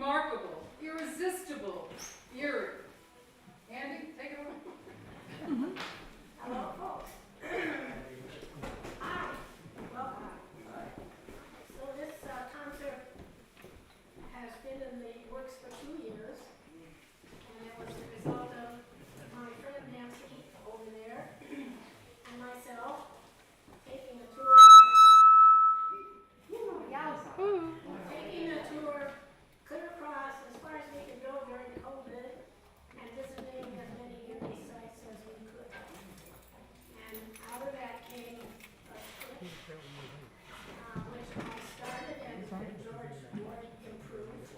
remarkable, irresistible, Erie. Andy, take it away. Hello, folks. Hi, welcome. So this concert has been in the works for 2 years, and it was the result of my friend Nancy over there and myself taking a tour. Taking a tour clear across as far as we could go during COVID and visiting as many Erie sites as we could. And out of that came a trip, which I started and George Ward improved.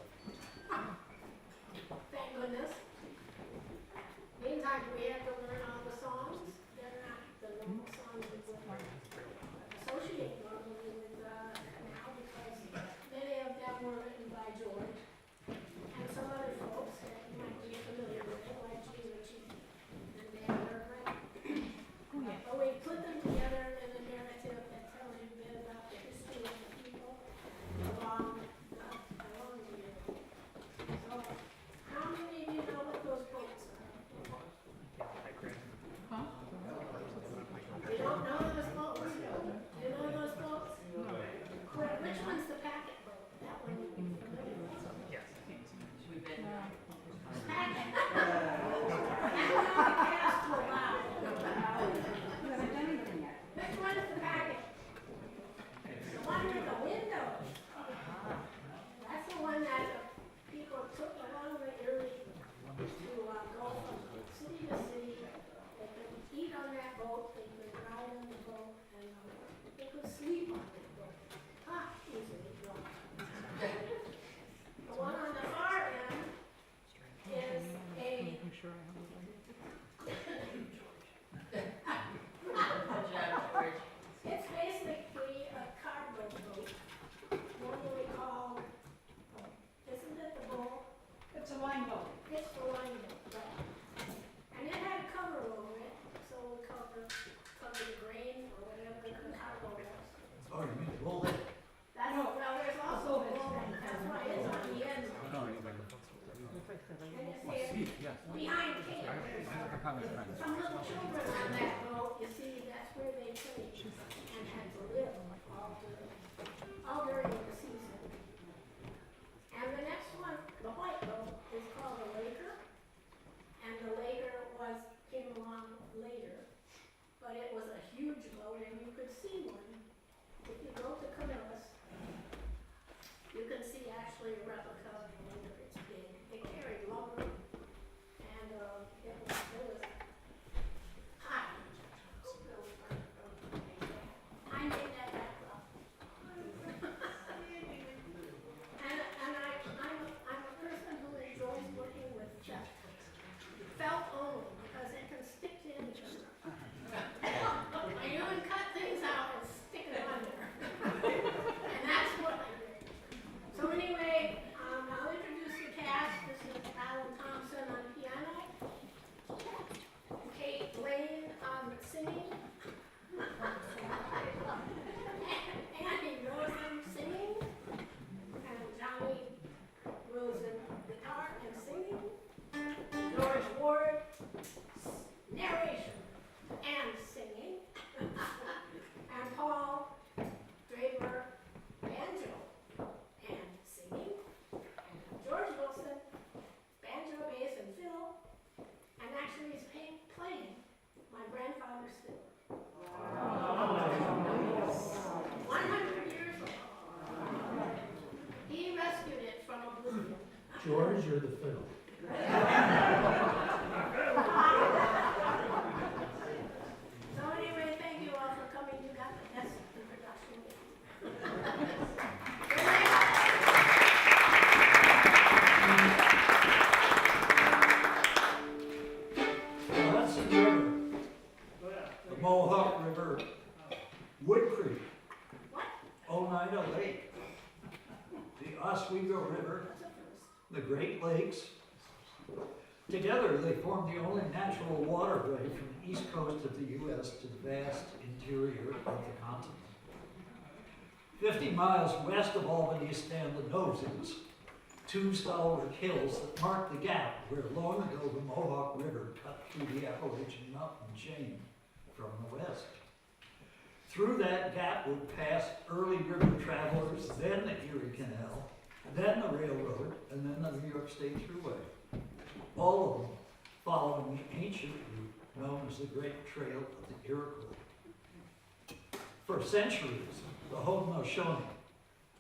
Thank goodness. Meantime, we had to learn all the songs. They're not the normal songs we would associate normally with now, because many of them were written by George and some other folks that you might be familiar with, like Jean Ritchie and Berggren. But we put them together in a narrative that tells you a bit about the history of the people along the river. So, how many of you know what those boats are? You don't know those boats? You know those boats? Which one's the packet boat? That one you'd be familiar with. We've been. Packet. Cast too loud. Which one's the packet? The one with the windows. That's the one that the people took along the Erie to go from city to city. They could eat on that boat, they could ride on the boat, and they could sleep on the boat. Easily drunk. The one on the far end is it's basically a cargo boat, normally called, isn't it the boat? It's a line boat. It's the line boat, right. And it had a cover over it, so it would cover the grain or whatever the cargo was. Oh, you mean roll it? Well, there's also a building, that's why it's on the end. And you see it behind camp, there's some little children on that boat, you see, that's where they played and had to live all during the season. And the next one, the white boat, is called the Laker, and the Laker came along later, but it was a huge boat, and you could see one. If you go to Camillus, you can see actually a replica of the Laker. It's big. It carried lumber, and it was high. I made that backdrop. And I'm a person who enjoys working with felt only, because it can stick to anything. And you can cut things out and stick it under. And that's what I did. So anyway, I'll introduce the cast. This is Thompson on piano, Blain on singing, Jonny Rosen singing, and Jonny Rosen guitar and singing, George Ward narration and singing, and Paul Draper banjo and singing, and George Wilson banjo, bass, and fiddle, and actually he's playing my grandfather's fiddle. 100 years old. He rescued it from oblivion. George or the fiddle? So anyway, thank you all for coming. You got the best introduction. Well, that's the river. The Mohawk River, Wood Creek, What? Oneida Lake, the Oswego River, the Great Lakes. Together, they form the only natural waterway from the east coast of the U.S. to the vast interior of the continent. 50 miles west of Albany stand the Noses, two stalwart hills that mark the gap where long ago the Mohawk River cut through the Appalachian mountain chain from the west. Through that gap would pass early river travelers, then the Erie Canal, then the railroad, and then the New York State Thruway. All of them following the ancient route known as the Great Trail of the Iroquois. For centuries, the Haudenosaunee,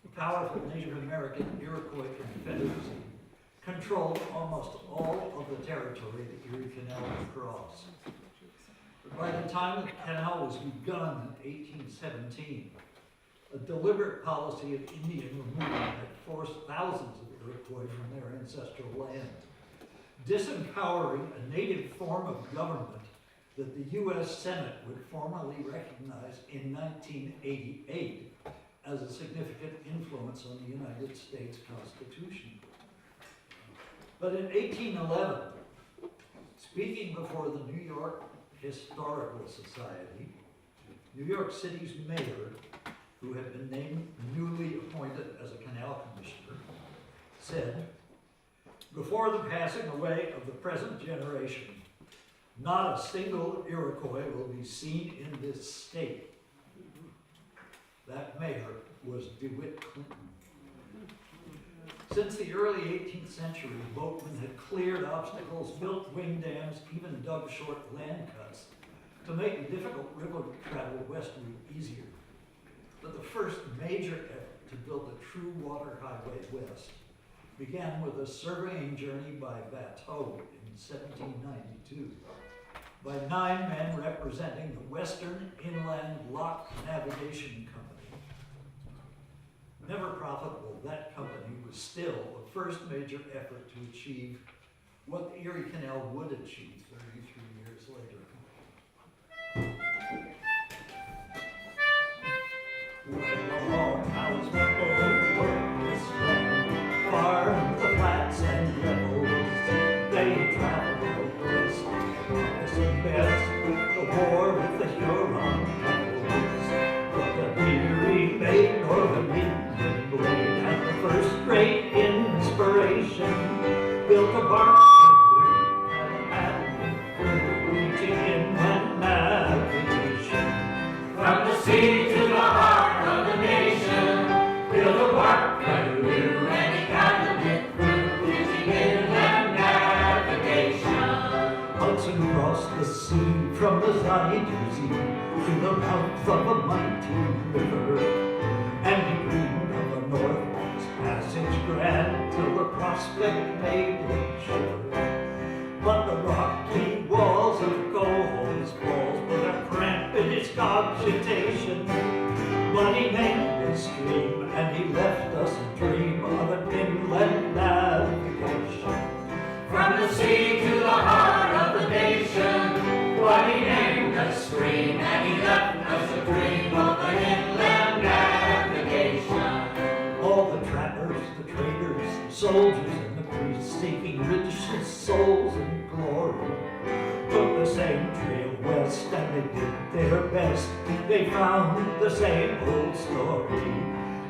the powerful Native American Iroquois Confederacy, controlled almost all of the territory the Erie Canal would cross. But by the time the canal was begun in 1817, a deliberate policy of Indian removal had forced thousands of Iroquois from their ancestral land, disempowering a native form of government that the U.S. Senate would formally recognize in 1988 as a significant influence on the United States Constitution. But in 1811, speaking before the New York Historical Society, New York City's mayor, who had been named newly appointed as a canal commissioner, said, "Before the passing away of the present generation, not a single Iroquois will be seen in this state." That mayor was DeWitt Clinton. Since the early 18th century, boatmen had cleared obstacles, built wing dams, even dug short land cuts to make the difficult river travel westward easier. But the first major effort to build a true water highway west began with a surveying journey by bateau in 1792 by 9 men representing the Western Inland Lock Navigation Company. Never profitable, that company was still the first major effort to achieve what the Erie Canal would achieve 33 years later. When the long house people worked this land, far from the flats and levels, they traveled west, promising best the war with the Huron rebels. But the Erie made Northern Indian Blain, and the first great inspiration built a bark canoe and reaching inland navigation. From the sea to the heart of the nation, built a bark canoe and he paddled it through, reaching inland navigation. Hudson crossed the sea from the Zuyder Zee to the mouth of a mighty river, and he dreamed of a northwest passage grand till the prospect made him shiver. But the rocky walls of Cohol's Falls put a cramp in his cogitation. But he named his stream, and he left us a dream of an inland navigation. From the sea to the heart of the nation, what he named a stream, and he left us a dream of an inland navigation. All the trappers, the traders, the soldiers, and the priests, seeking riches, souls, and glory, took the same trail west, and they did their best. They found the same old story.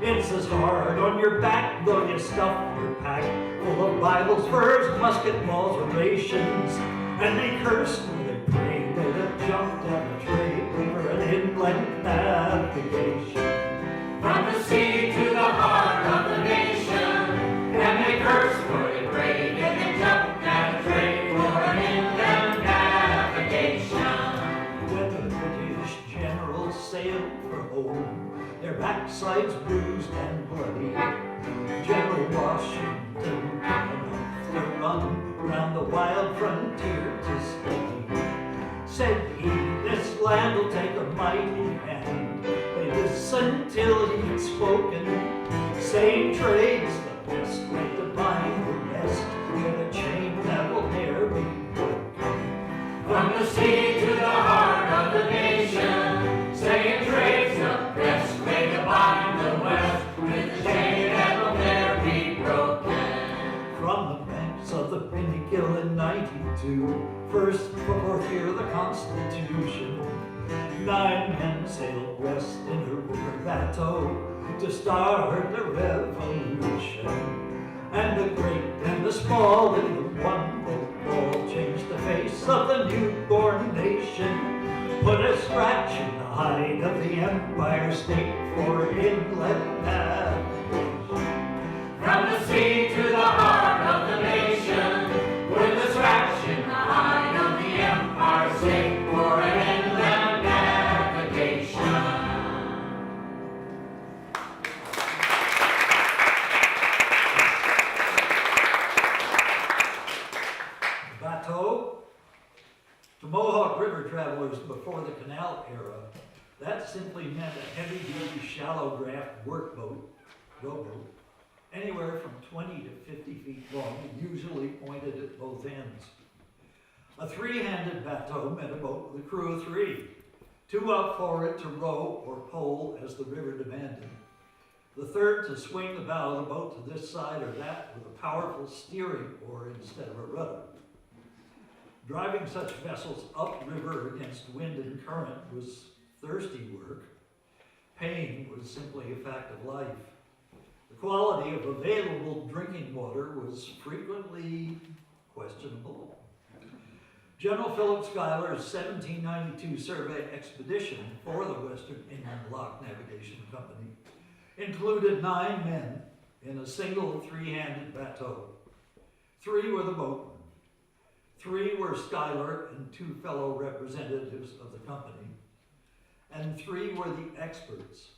It's as hard on your back, though you stuff your pack full of Bibles, furs, musket balls, and rations. And they cursed when they prayed, they'd have jumped at the trade for an inland navigation. From the sea to the heart of the nation, and they cursed for they prayed, and they jumped at a trade for an inland navigation. When the British generals sailed for home, their backsides bruised and bloody, General Washington came off the run round the wild frontier to study. Said he, this land will take a mighty hand. They listened till he'd spoken, saying trade's the best way to bind the rest, with a chain that will ne'er be broken. From the sea to the heart of the nation, saying trade's the best way to bind the west, with a chain that will ne'er be broken. From the banks of the Pinnacle in 92, first before fear the Constitution, 9 men sailed west in a river bateau to start the revolution. and the great and the small in the one boat all changed the face of the newborn nation. Put a scratch in the hide of the Empire State for inland navigation. From the sea to the heart of the nation, with a scratch in the hide of the Empire State for an inland navigation. Bateau. To Mohawk River travelers before the canal era, that simply meant a heavy-duty, shallow draft workboat, rowboat, anywhere from 20 to 50 feet long, usually pointed at both ends. A three-handed bateau meant a boat with a crew of three, two out forward to row or pole as the river demanded, the third to swing the bow of the boat to this side or that with a powerful steering oar instead of a rudder. Driving such vessels upriver against wind and current was thirsty work. Paying was simply a fact of life. The quality of available drinking water was frequently questionable. General Philip Schuyler's 1792 survey expedition for the Western Inland Lock Navigation Company included 9 men in a single three-handed bateau. 3 were the boatmen. 3 were Schuyler and 2 fellow representatives of the company. And 3 were the experts,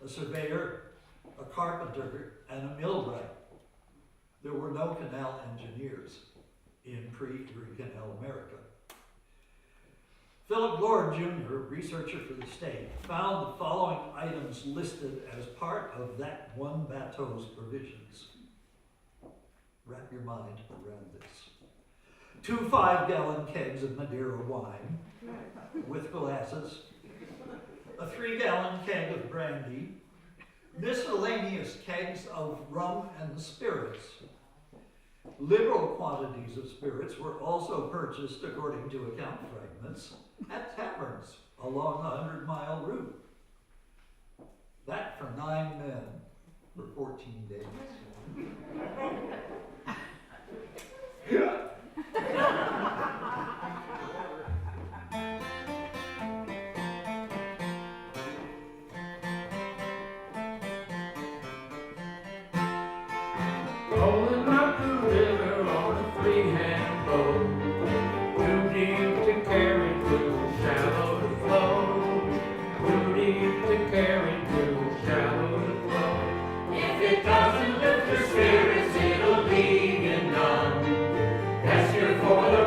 a surveyor, a carpenter, and a millwright. There were no canal engineers in pre-Erie Canal America. Philip Lord Jr., researcher for the state, found the following items listed as part of that one bateau's provisions. Wrap your mind around this. 2 5-gallon kegs of Madeira wine with glasses, a 3-gallon keg of brandy, miscellaneous kegs of rum and spirits. Liberal quantities of spirits were also purchased, according to account fragments, at taverns along the 100-mile route. That for 9 men for 14 days. Rolling up the river on a three-hand boat, too deep to carry, too shallow to flow. Too deep to carry, too shallow to flow. If it doesn't lift your spirits, it'll leave you numb. Yes, you're for the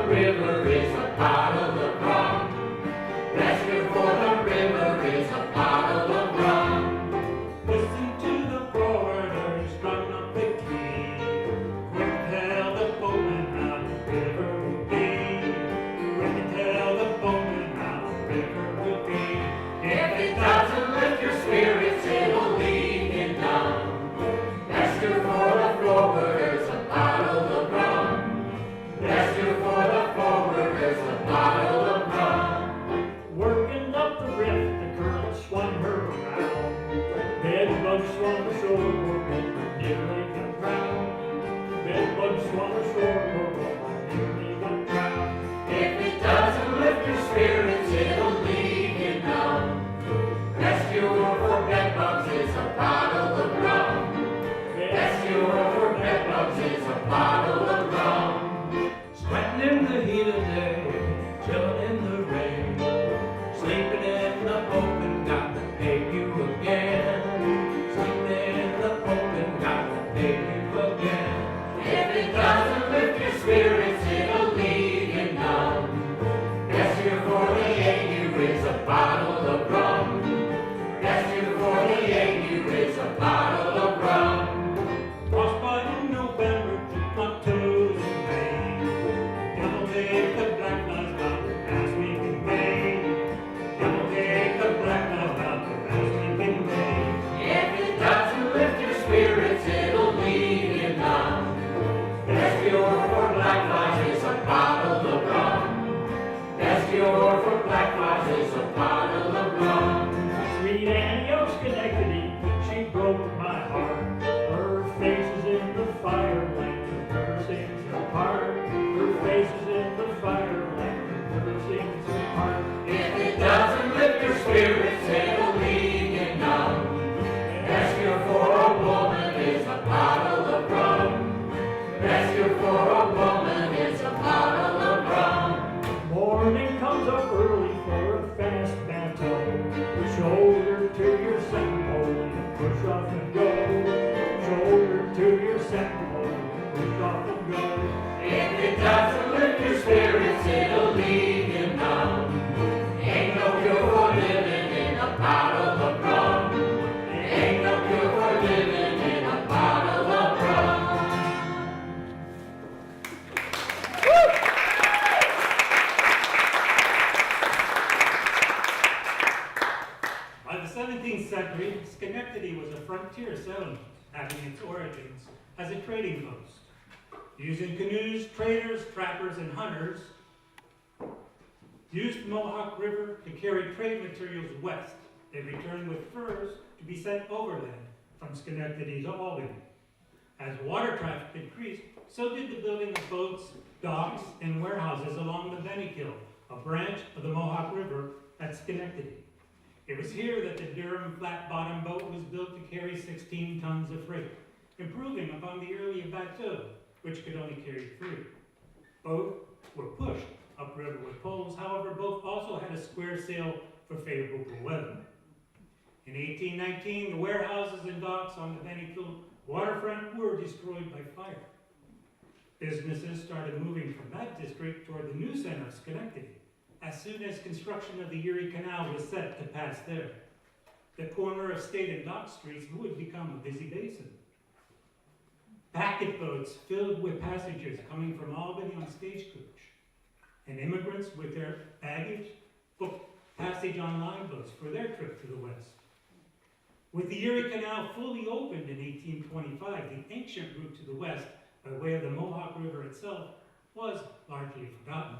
Schenectady was a frontier settlement, having its origins as a trading post. Using canoes, traders, trappers, and hunters used the Mohawk River to carry trade materials west. They returned with furs to be sent overland from Schenectady to Albany. As water traffic increased, so did the building of boats, docks, and warehouses along the Benikill, a branch of the Mohawk River at Schenectady. It was here that the Durham flat-bottom boat was built to carry 16 tons of freight, improving upon the earlier bateau, which could only carry 3. Both were pushed upriver with poles, however, both also had a square sail for favorable weather. In 1819, the warehouses and docks on the Benikill waterfront were destroyed by fire. Businesses started moving from that district toward the new center of Schenectady, as soon as construction of the Erie Canal was set to pass there. The corner of State and Dock Streets would become a busy basin. Packet boats filled with passengers coming from Albany on stagecoach, and immigrants with their baggage booked passage on line boats for their trip to the west. With the Erie Canal fully opened in 1825, the ancient route to the west by way of the Mohawk River itself was largely forgotten.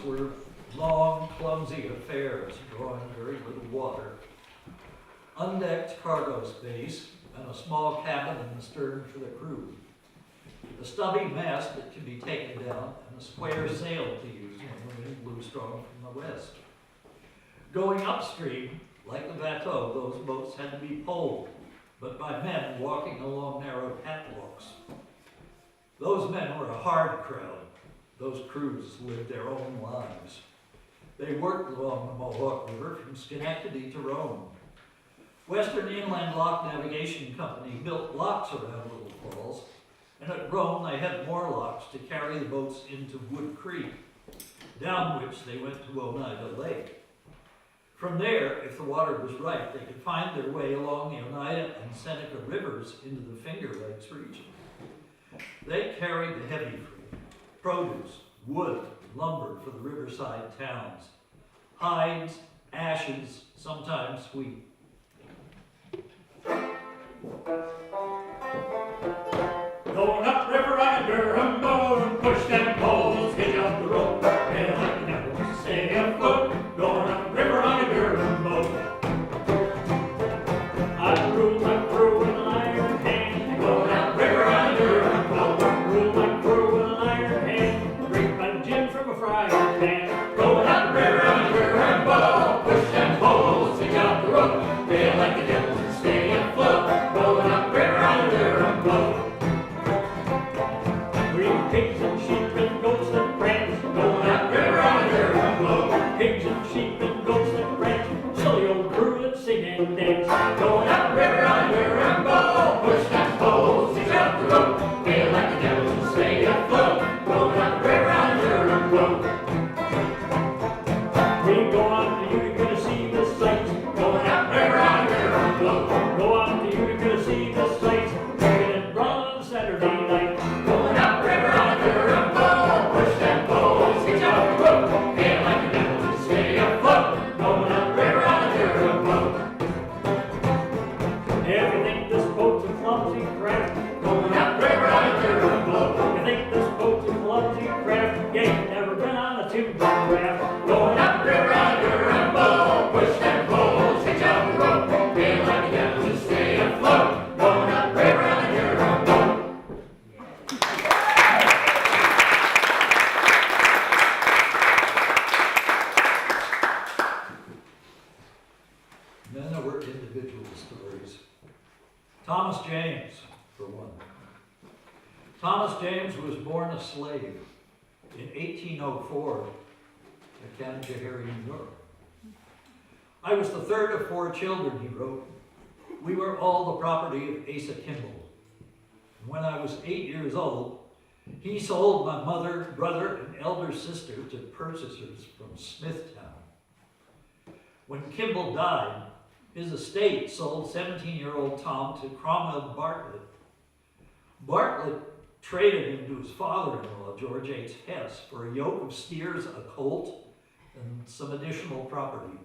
Were long, clumsy affairs drawing very little water. Undecked cargo space and a small cabin in the stern for the crew. a stubby mast that could be taken down, and a square sail to use when the wind blew strong from the west. Going upstream, like the bateau, those boats had to be poled, but by men walking along narrow catwalks. Those men were a hard crowd. Those crews lived their own lives. They worked along the Mohawk River from Schenectady to Rome. Western Inland Lock Navigation Company built locks around Little Falls, and at Rome they had more locks to carry the boats into Wood Creek, down which they went to Oneida Lake. From there, if the water was right, they could find their way along the Oneida and Seneca rivers into the Finger Lakes region. They carried the heavy freight, produce, wood, lumber for the riverside towns, hides, ashes, sometimes wheat. Going up river on a Durham boat, push them poles, hitch up the rope, and I never stay afloat. Going up river on a Durham boat. I rule my crew with an iron hand. Going up river on a Durham boat. Rule my crew with an iron hand. Drink my gin from a frying pan. Going up river on a Durham boat. Push them poles, hitch up the rope, bail like the devils and stay afloat. Going up river on a Durham boat. Pigs and sheep and goats and rams, going up river on a Durham boat. Pigs and sheep and goats and rams, silly old crew that sing and dance. Going up river on a Durham boat, push that poles, hitch up the rope, bail like the devils and stay afloat. Going up river on a Durham boat. We go on to Utica to see the sights, going up river on a Durham boat. Go on to Utica to see the sights, drinking and brawling on Saturday night. Going up river on a Durham boat, push them poles, hitch up the rope, bail like the devils and stay afloat. Going up river on a Durham boat. If you think this boat's a clumsy craft, going up river on a Durham boat. You think this boat's a clumsy craft, you ain't never been on a timber raft. Going up river on a Durham boat, push them poles, hitch up the rope, bail like the devils and stay afloat. Going up river on a Durham boat. Then there were individual stories. Thomas James, for one. Thomas James was born a slave in 1804 at Canajoharie, New York. I was the third of 4 children, he wrote. We were all the property of Asa Kimball. When I was 8 years old, he sold my mother, brother, and elder sister to purchasers from Smithtown. When Kimball died, his estate sold 17-year-old Tom to Cromwell Bartlett. Bartlett traded him to his father-in-law, George H. Hess, for a yoke of steers, a colt, and some additional property.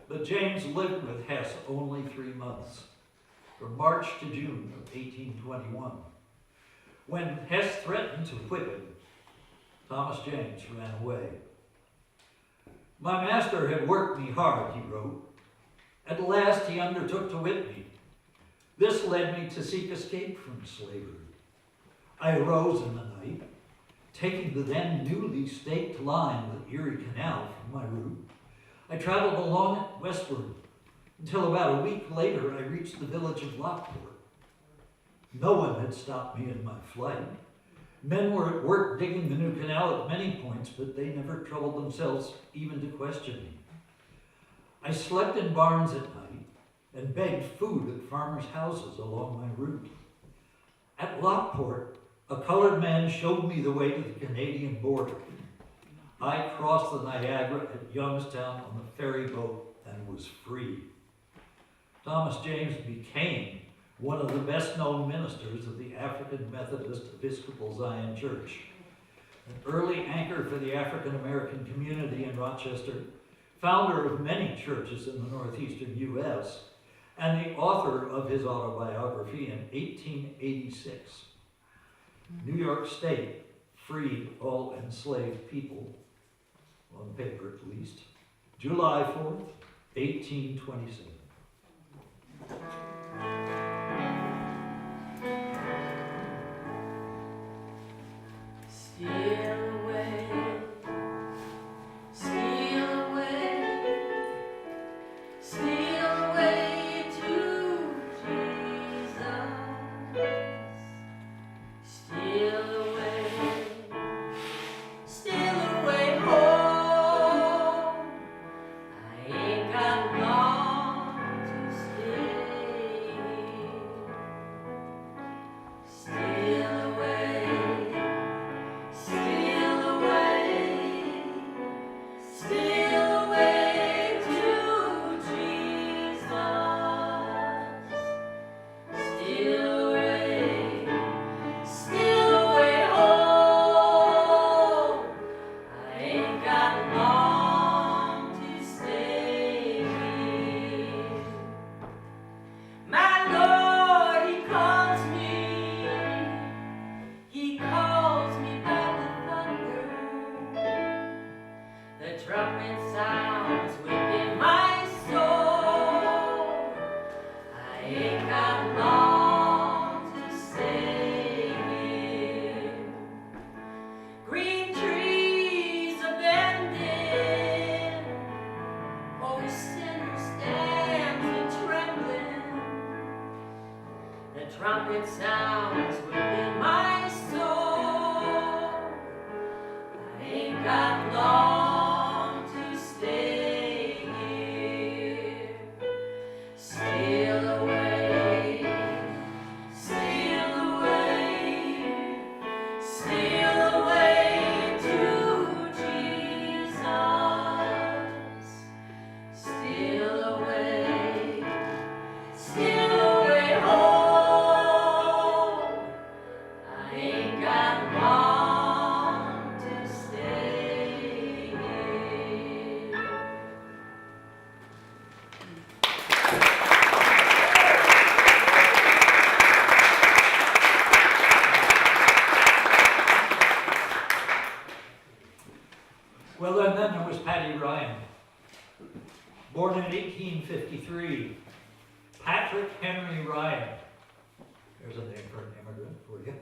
But James lived with Hess only 3 months, from March to June of 1821. When Hess threatened to whip him, Thomas James ran away. My master had worked me hard, he wrote. At last he undertook to whip me. This led me to seek escape from slavery. I arose in the night, taking the then newly staked line of the Erie Canal from my route. I traveled along it westward until about a week later I reached the village of Lockport. No one had stopped me in my flight. Men were at work digging the new canal at many points, but they never troubled themselves even to question me. I slept in barns at night and begged food at farmers' houses along my route. At Lockport, a colored man showed me the way to the Canadian border. I crossed the Niagara at Youngstown on the ferry boat and was free. Thomas James became one of the best-known ministers of the African Methodist Episcopal Zion Church, an early anchor for the African American community in Rochester, founder of many churches in the northeastern U.S., and the author of his autobiography in 1886. New York State freed all enslaved people, on paper at least, July 4th, 1827. the trumpet sounds within my soul. I ain't got long to stay here. Steal away, steal away, steal away to Jesus. Steal away, steal away home. I ain't got long to stay here. Well, and then there was Patty Ryan. Born in 1853, Patrick Henry Ryan. There's a name for an immigrant for you.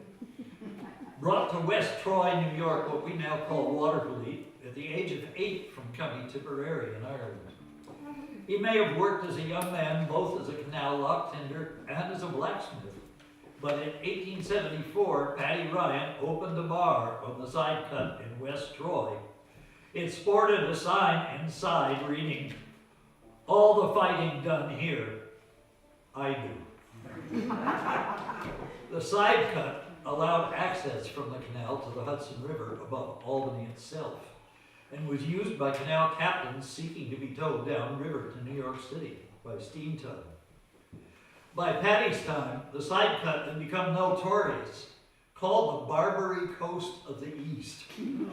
Brought to West Troy, New York, what we now call Watervliet, at the age of 8 from County Tipperary in Ireland. He may have worked as a young man both as a canal lock tender and as a blacksmith. But in 1874, Patty Ryan opened a bar on the side cut in West Troy. It sported a sign inside reading, "All the fighting done here, I do." The side cut allowed access from the canal to the Hudson River above Albany itself, and was used by canal captains seeking to be towed downriver to New York City by steam tug. By Patty's time, the side cut had become notorious, called the Barbary Coast of the East.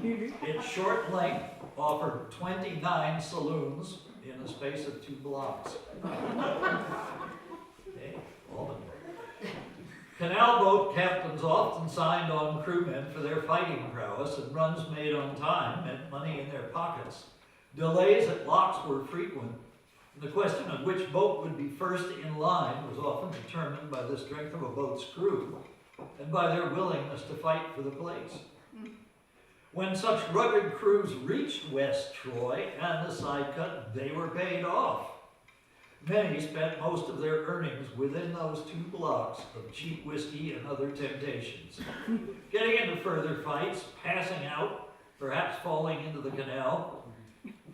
Its short length offered 29 saloons in a space of 2 blocks. Hey, Albany. Canal boat captains often signed on crewmen for their fighting prowess, and runs made on time meant money in their pockets. Delays at locks were frequent, and the question of which boat would be first in line was often determined by the strength of a boat's crew and by their willingness to fight for the place. When such rugged crews reached West Troy and the side cut, they were paid off. Many spent most of their earnings within those 2 blocks of cheap whiskey and other temptations, getting into further fights, passing out, perhaps falling into the canal,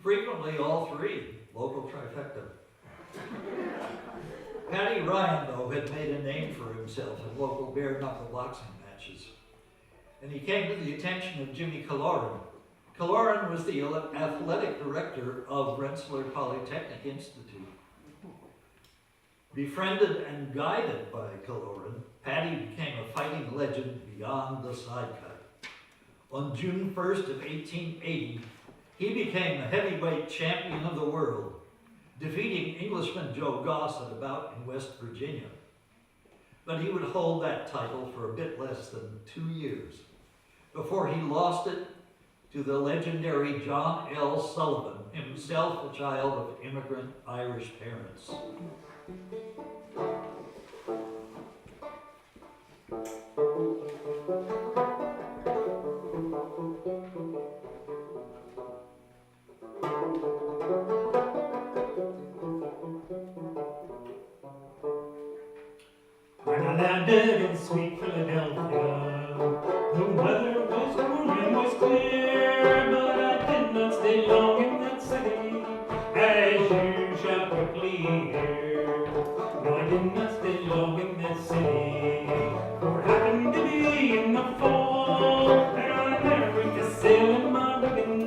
frequently all 3, local trifecta. Patty Ryan, though, had made a name for himself in local bare-knuckle boxing matches, and he came to the attention of Jimmy Killoran. Killoran was the athletic director of Rensselaer Polytechnic Institute. Befriended and guided by Killoran, Patty became a fighting legend beyond the side cut. On June 1st of 1880, he became the heavyweight champion of the world, defeating Englishman Joe Goss at a bout in West Virginia. But he would hold that title for a bit less than 2 years before he lost it to the legendary John L. Sullivan, himself a child of immigrant Irish parents. When I landed in sweet Philadelphia, the weather was warm and was clear, but I did not stay long in that city, as you shall quickly hear. No, I did not stay long in that city, for it happened to be in the fall, and I never could sail in my rigging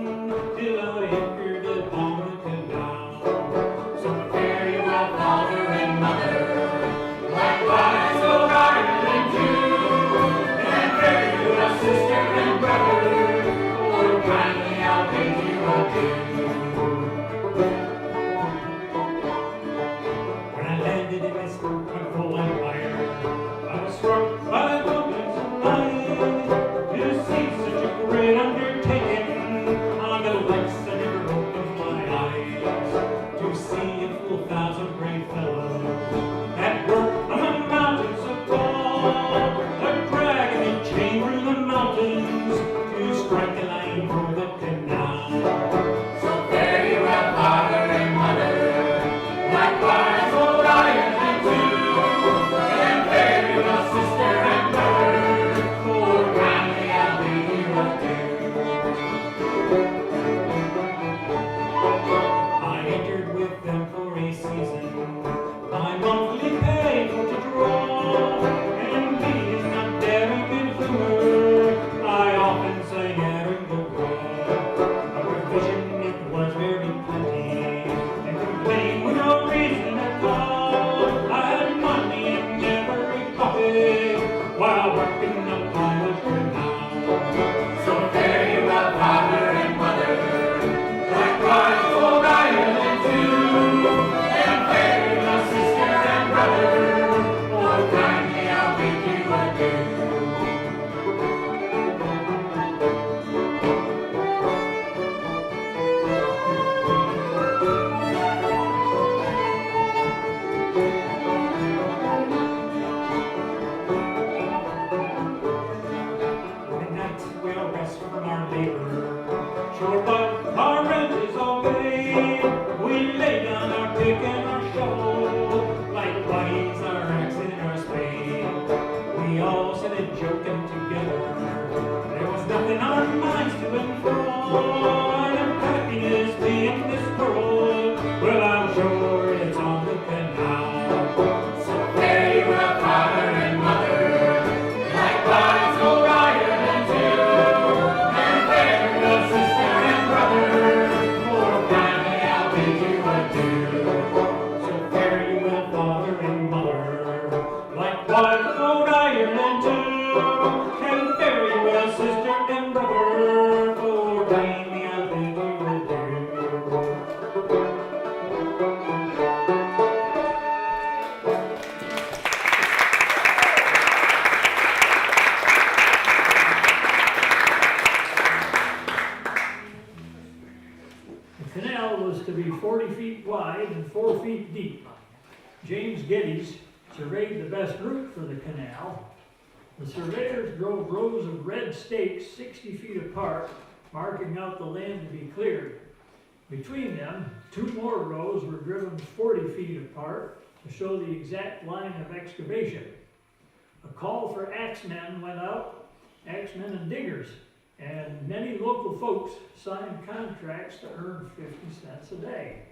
till I anchored upon the canal. So farewell, father and mother, likewise. Sister and brother, oh, kindly I'll bid you adieu. When I landed in this beautiful empire, I was struck by the goodness of life. To see such a great undertaking, I got lights that never opened my eyes. To see a full 1,000 brave fellows that work on the mountains of gold, like dragging a chain through the mountains to strike a line through the canal. So fare you well, father and mother, likewise old Ireland too, and fare you well. while working upon the canal. So fare you well, father and mother, likewise old Ireland too, and fare you well, sister and brother, oh kindly I'll bid you adieu. Sure, but our rent is all paid. We lay down our pick and our shovel, likewise our axe and our spade. We all sat a joking together. There was nothing our minds to enthrall, and happiness being this world. Well, I'm sure it's on the canal. So fare you well, father and mother, likewise old Ireland too, and fare you well, sister and brother, more kindly I'll bid you adieu. So fare you well, father and mother, likewise old Ireland too, and fare you well, sister and brother, for kindly I'll bid you adieu. The canal was to be 40 feet wide and 4 feet deep. James Geddes surveyed the best route for the canal. The surveyors drove rows of red stakes 60 feet apart, marking out the land to be cleared. Between them, 2 more rows were driven 40 feet apart to show the exact line of excavation. A call for axemen went out, axemen and diggers, and many local folks signed contracts to earn 50 cents a day.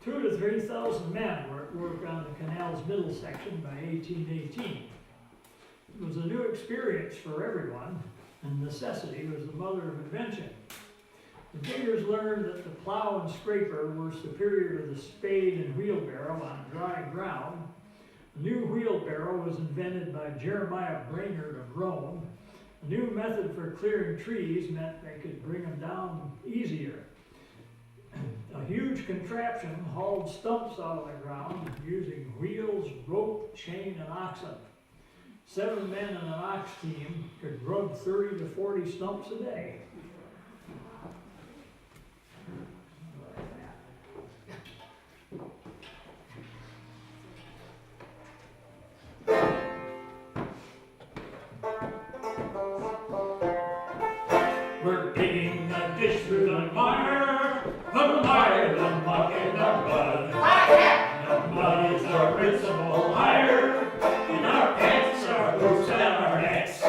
2,000 to 3,000 men were at work on the canal's middle section by 1818. It was a new experience for everyone, and necessity was the mother of invention. The diggers learned that the plow and scraper were superior to the spade and wheelbarrow on dry ground. A new wheelbarrow was invented by Jeremiah Brainerd of Rome. A new method for clearing trees meant they could bring them down easier. A huge contraption hauled stumps out of the ground using wheels, rope, chain, and oxen. 7 men in an ox team could rub 30 to 40 stumps a day. We're digging a ditch through the mire, the muck, and the mud. The mud is our principal hire, and our pants are boots and our necks.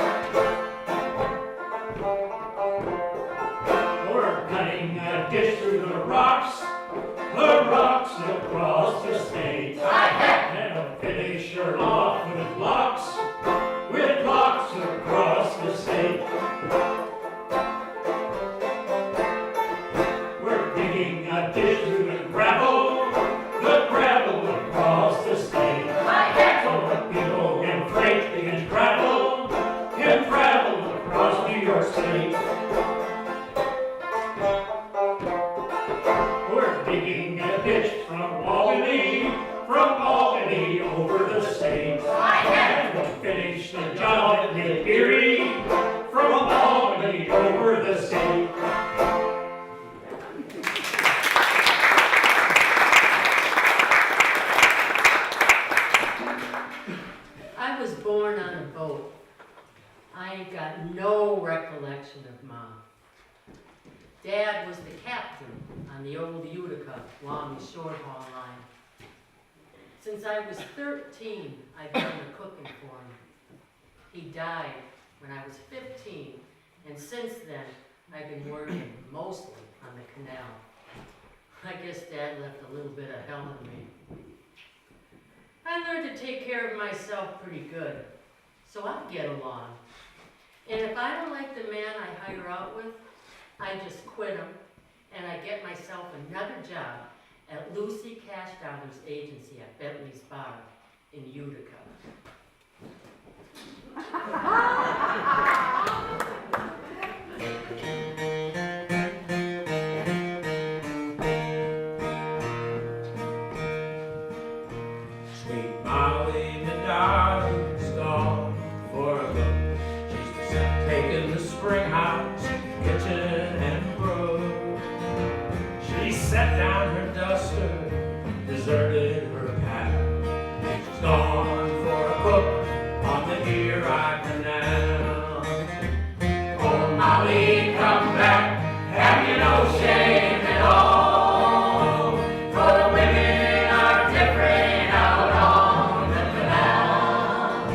We're cutting a ditch through the rocks across the state. And we'll finish her off with locks across the state. A ditch through the gravel across the state. So the people can freight, they can travel across New York State. We're digging a ditch from Albany over the state. And we'll finish the job at Erie, from Albany over the state. I was born on a boat. I ain't got no recollection of Mom. Dad was the captain on the old Utica along the short haul line. Since I was 13, I've done the cooking for him. He died when I was 15, and since then, I've been working mostly on the canal. I guess Dad left a little bit of hell in me. I learned to take care of myself pretty good, so I get along. And if I don't like the man I hire out with, I just quit him, and I get myself another job at Lucy Cashdowner's agency at Bentley's Bar in Utica. Erie Canal. Oh, Molly, come back, have you no shame at all? For the women are different out on the canal.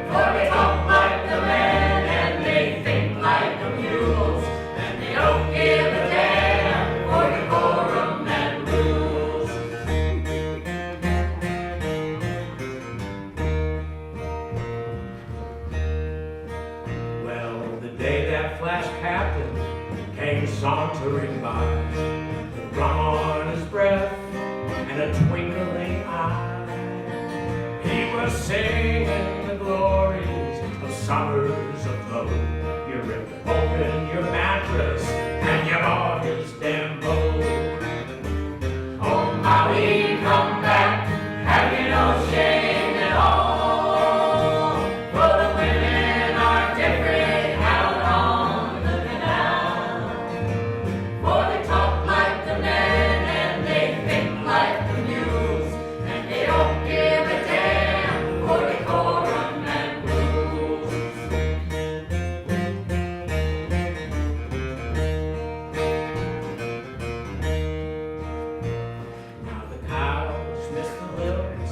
For they talk like the men and they think like the mules, and they don't give a damn for decorum and rules. Well, the day that flash captain came sauntering by, with rum on his breath and a twinkling eye, he was singing the glories of summers aglow. You ripped open your mattress and you bought his damn bow. Oh, Molly, come back, have you no shame at all? For the women are different out on the canal. For they talk like the men and they think like the mules, and they don't give a damn for decorum and rules. Now the cows miss the lilt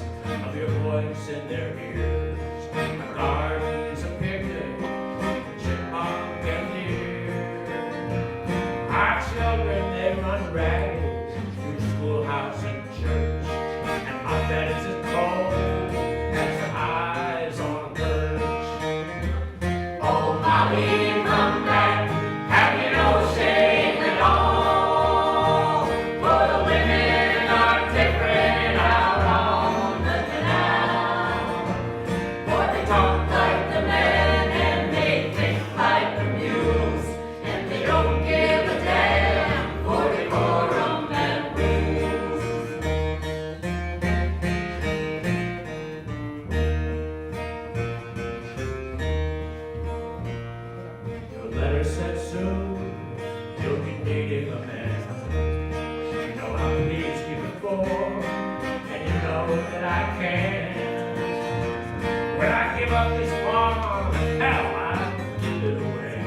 of your voice in their ears. The garden's a picnic, chipmunk and deer. Our children, they run ragged through schoolhouse and church, and my bed is as cold as the eyes on a perch. Oh, Molly, come back, have you no shame at all? For the women are different out on the canal. For they talk like the men and they think like the mules, and they don't give a damn for decorum and rules. Your letter said soon you'll be needing a man. You know I've pleased you before, and you know that I can. When I give up this farm, hell, I give it away.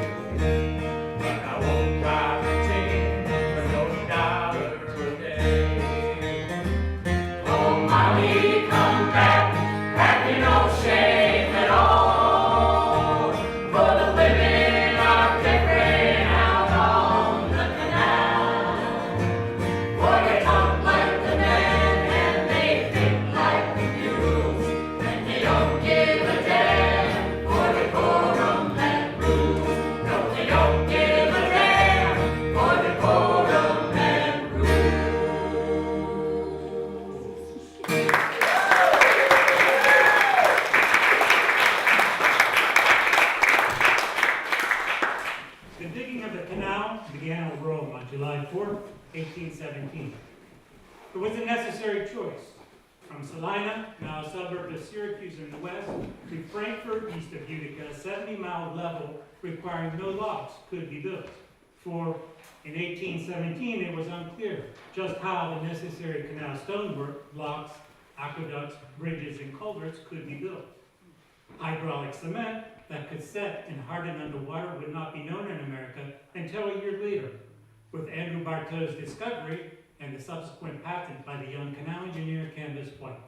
But I won't drive a tin for no dollar a day. Oh, Molly, come back, have you no shame at all? For the women are different out on the canal. For they talk like the men and they think like the mules, and they don't give a damn for decorum and rules. No, they don't give a damn for decorum and rules. The digging of the canal began in Rome on July 4th, 1817. It was a necessary choice. From Salina, now a suburb of Syracuse in the west, to Frankfort, east of Utica, a 70-mile level requiring no locks could be built. For in 1817, it was unclear just how the necessary canal stonework, locks, aqueducts, bridges, and culverts could be built. Hydraulic cement that could set and harden underwater would not be known in America until a year later, with Andrew Barteau's discovery and the subsequent patent by the young canal engineer Candace White.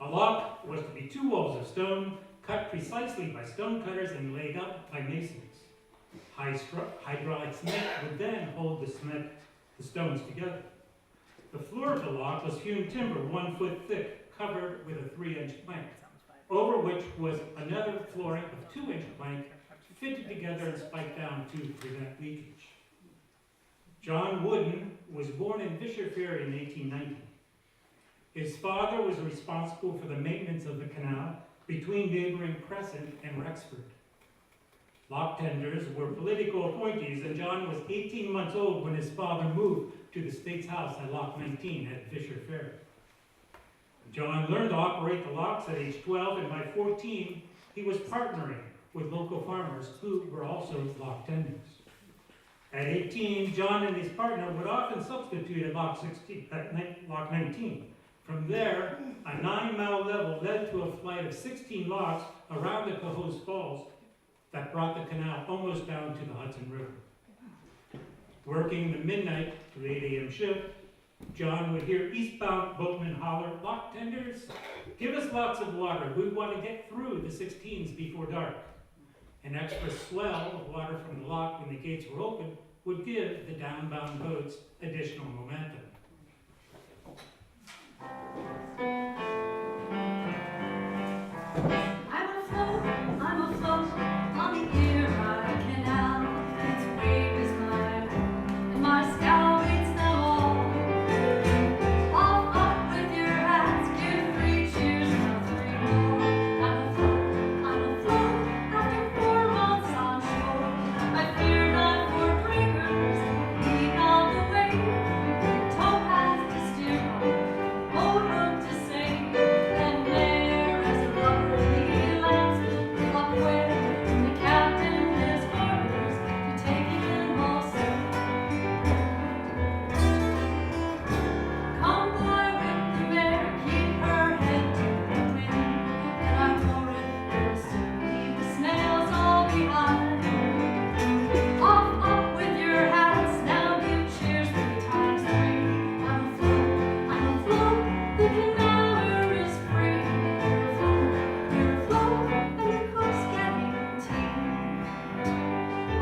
A lock was to be 2 walls of stone, cut precisely by stone cutters and laid up by masons. Hydraulic cement would then hold the stones together. The floor of the lock was hewn timber 1 foot thick, covered with a 3-inch plank, over which was another flooring of 2-inch plank, fitted together and spiked down to prevent leakage. John Wooden was born in Fisher Ferry in 1890. His father was responsible for the maintenance of the canal between neighboring Crescent and Rexford. Lock tenders were political appointees, and John was 18 months old when his father moved to the State's House at Lock 19 at Fisher Ferry. John learned to operate the locks at age 12, and by 14, he was partnering with local farmers who were also lock tenders. At 18, John and his partner would often substitute at Lock 19 From there, a 9-mile level led to a flight of 16 lots around the Cohoes Falls that brought the canal almost down to the Hudson River. Working the midnight to 8 a.m. shift, John would hear eastbound boatmen holler, "Lock tenders, give us lots of water. We want to get through the 16s before dark." An extra swell of water from the lock when the gates were open would give the downbound boats additional momentum. I'm afloat on the Erie Canal. Its wave is my home, and my scow waits them all. Off up with your hats, give 3 cheers, now 3 more. I'm afloat after 4 months on shore. I fear not for breakers, lean on the wave. Towpath to steer on, boat hook to save, and there is a lovely landsman up where the captain has orders to take him all safe. Come by with the mare, keep her head to the wind, and I warrant we'll soon leave the snails all behind. Off up with your hats, now give cheers 3 times 3. I'm afloat, the canal is free. You're afloat, and the cook's getting tea.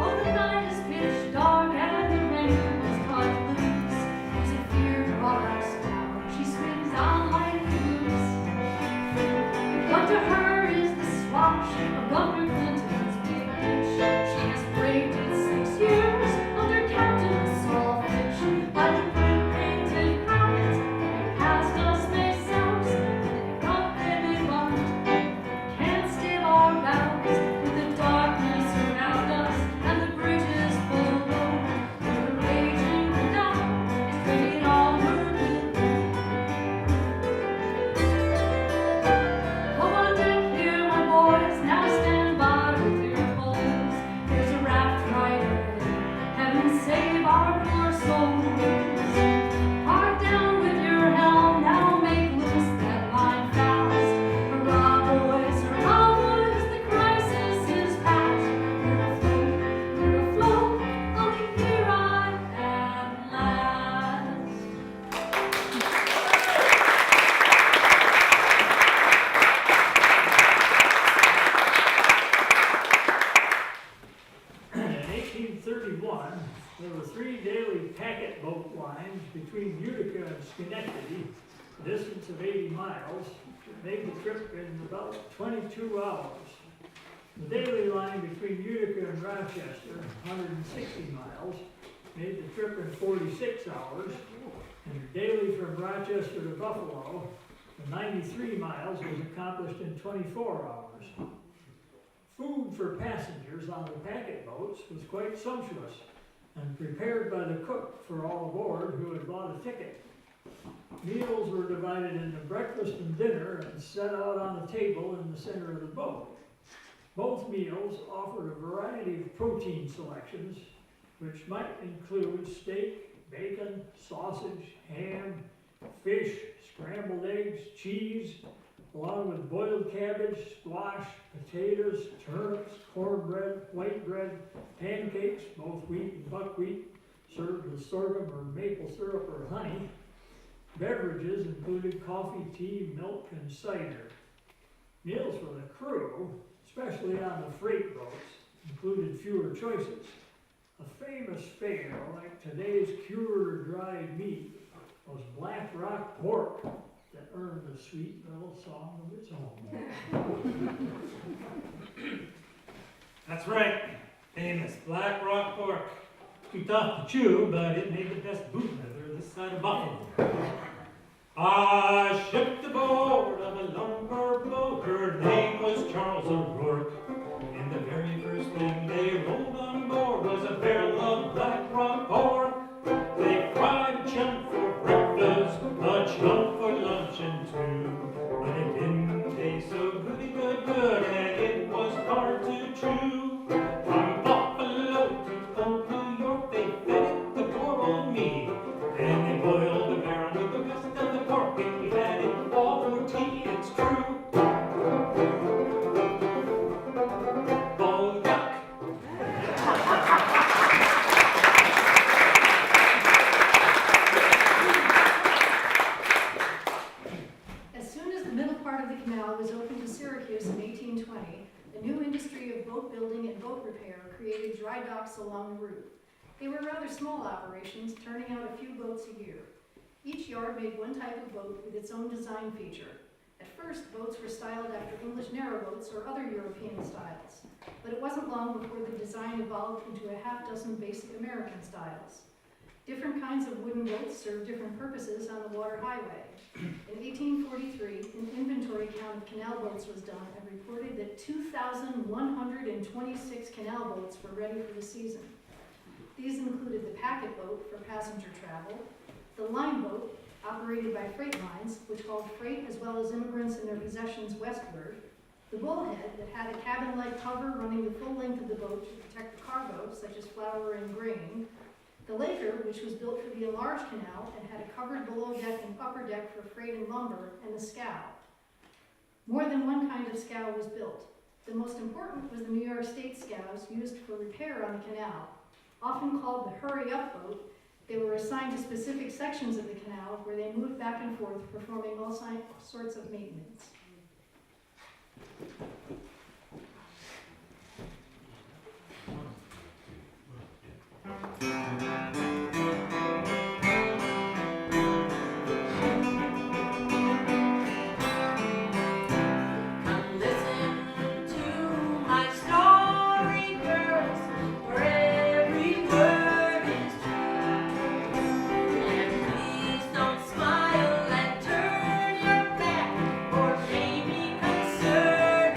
Oh, the night is pitch dark, and the rain has cut loose. There's a fear of our scow, she swims on like a goose. But to her is the swash of Governor Clinton's big bitch. She has braved it 6 years under Captain Saltfish. By the blue painted packets they passed us themselves, they up and they bumped. Can't still our bows with the darkness around us and the bridges below. The raging canal is bringing onward with me. Come on deck here, my boys, now stand by with your poles. There's a raft right ahead, heaven save our poor souls. Hard down with your helm, now make loose that line fast. Hurrah boys, the crisis is past. We're afloat on the Erie at last. In 1831, there were 3 daily packet boat lines between Utica and Schenectady, a distance of 80 miles, that made the trip in about 22 hours. The daily line between Utica and Rochester, 160 miles, made the trip in 46 hours, and the daily from Rochester to Buffalo, the 93 miles, was accomplished in 24 hours. Food for passengers on the packet boats was quite sumptuous and prepared by the cook for all aboard who had bought a ticket. Meals were divided into breakfast and dinner and set out on a table in the center of the boat. Both meals offered a variety of protein selections, which might include steak, bacon, sausage, ham, fish, scrambled eggs, cheese, along with boiled cabbage, squash, potatoes, turnips, cornbread, white bread, pancakes, both wheat and buckwheat, served with sorghum or maple syrup or honey. Beverages included coffee, tea, milk, and cider. Meals for the crew, especially on the freight boats, included fewer choices. A famous fare, like today's cured or dried meat, was Black Rock pork that earned a sweet little song of its own. That's right, famous Black Rock pork. Too tough to chew, but it made the best boot leather this side of Buffalo. I shipped aboard of a lumber boat, her name was Charles O'Rourke. And the very first thing they rolled on board was a barrel of Black Rock pork. They fried a chunk for breakfast, a chunk for lunch and two. But it didn't taste so goody good, and it was hard to chew. From Buffalo to old New York, they fed it the poor old meat. And they boiled the barrel with the rest of the pork, and we had boat building and boat repair created dry docks along the route. They were rather small operations, turning out a few boats a year. Each yard made one type of boat with its own design feature. At first, boats were styled after English narrowboats or other European styles, but it wasn't long before the design evolved into a half dozen basic American styles. Different kinds of wooden boats served different purposes on the water highway. In 1843, an inventory count of canal boats was done and reported that 2,126 canal boats were ready for the season. These included the packet boat for passenger travel, the line boat, operated by freight lines, which hauled freight as well as immigrants and their possessions westward, the bullhead that had a cabin-like cover running the full length of the boat to protect the cargo, such as flour and grain, the Laker, which was built for the enlarged canal and had a covered below deck and upper deck for freight and lumber, and the scow. More than one kind of scow was built. The most important was the New York State scows used for repair on the canal. Often called the hurry-up boat, they were assigned to specific sections of the canal where they moved back and forth, performing all sorts of maintenance. Smile and turn your back, or maybe concern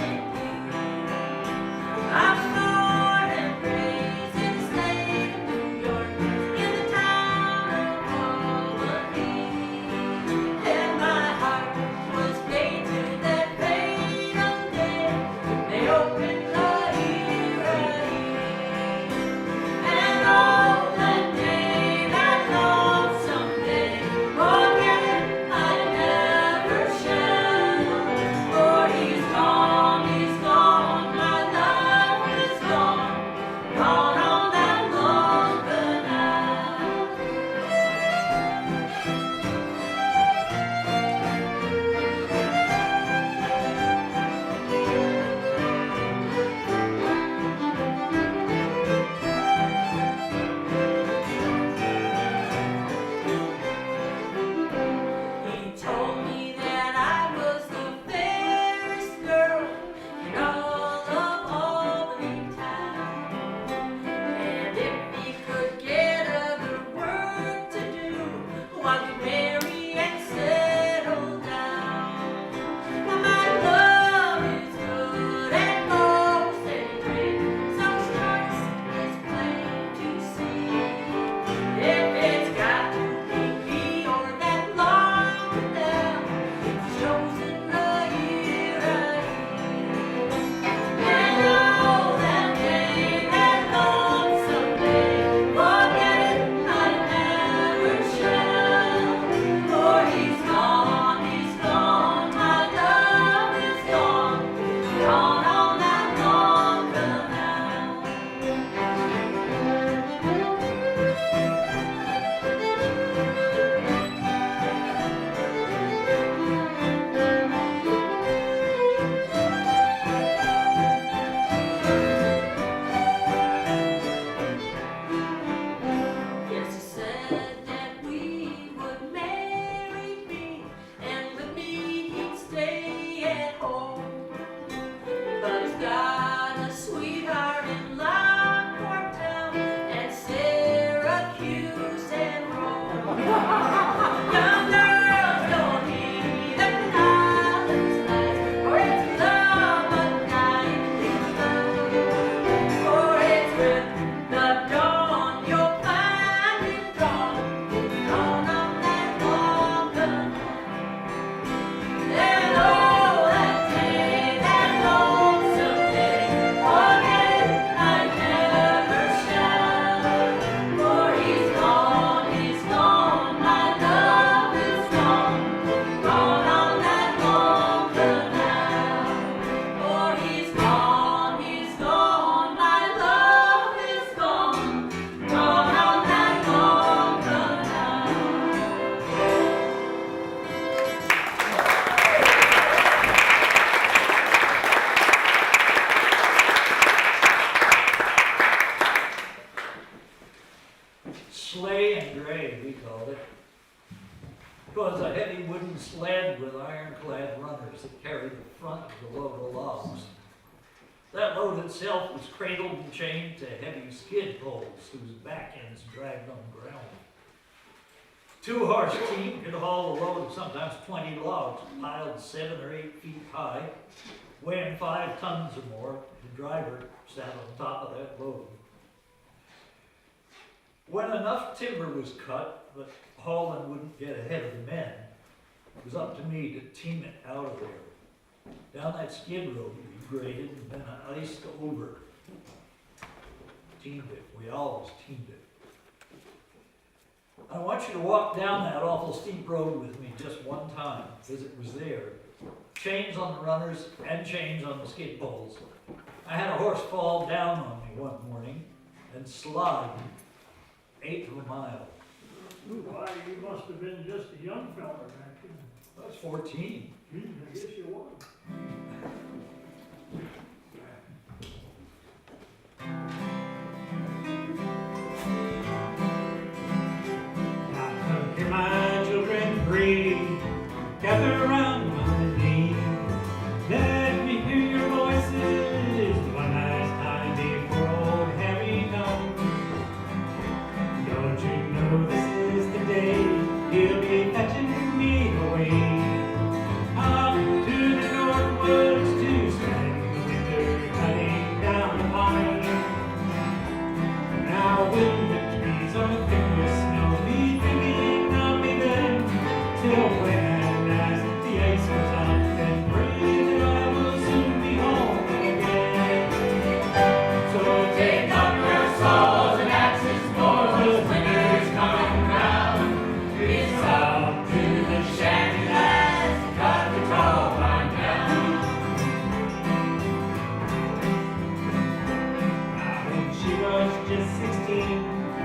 was a heavy wooden sled with ironclad runners that carried the front of the load of logs. That load itself was cradled and chained to heavy skid poles whose back ends dragged on the ground. 2-horse team could haul a load of sometimes 20 logs piled 7 or 8 feet high, weighing 5 tons or more. The driver sat on top of that load. When enough timber was cut, but hauling wouldn't get ahead of the men, it was up to me to team it out of there. Down that skid road we graded and then iced over. Teamed it. We always teamed it. I want you to walk down that awful steep road with me just one time, because it was there. Chains on the runners and chains on the skid poles. I had a horse fall down on me one morning and slide 1/8 of a mile. Why, you must have been just a young fella back then. I was 14. I guess you was. Now hear my children breathe, gather around my knee. Let me hear your voices one last time before old Harry comes. Don't you know this is the day he'll be fetching me away? Up to the north woods to spend the winter cutting down the pine. Now when the trees are thick with snow, be thinking of me then, till when as the ice goes up, then pray that I will soon be home again. So take up your saws and axes, for the winter's coming round. It's up to the shanty lads to cut the tall pine down. Now when she was just 16, I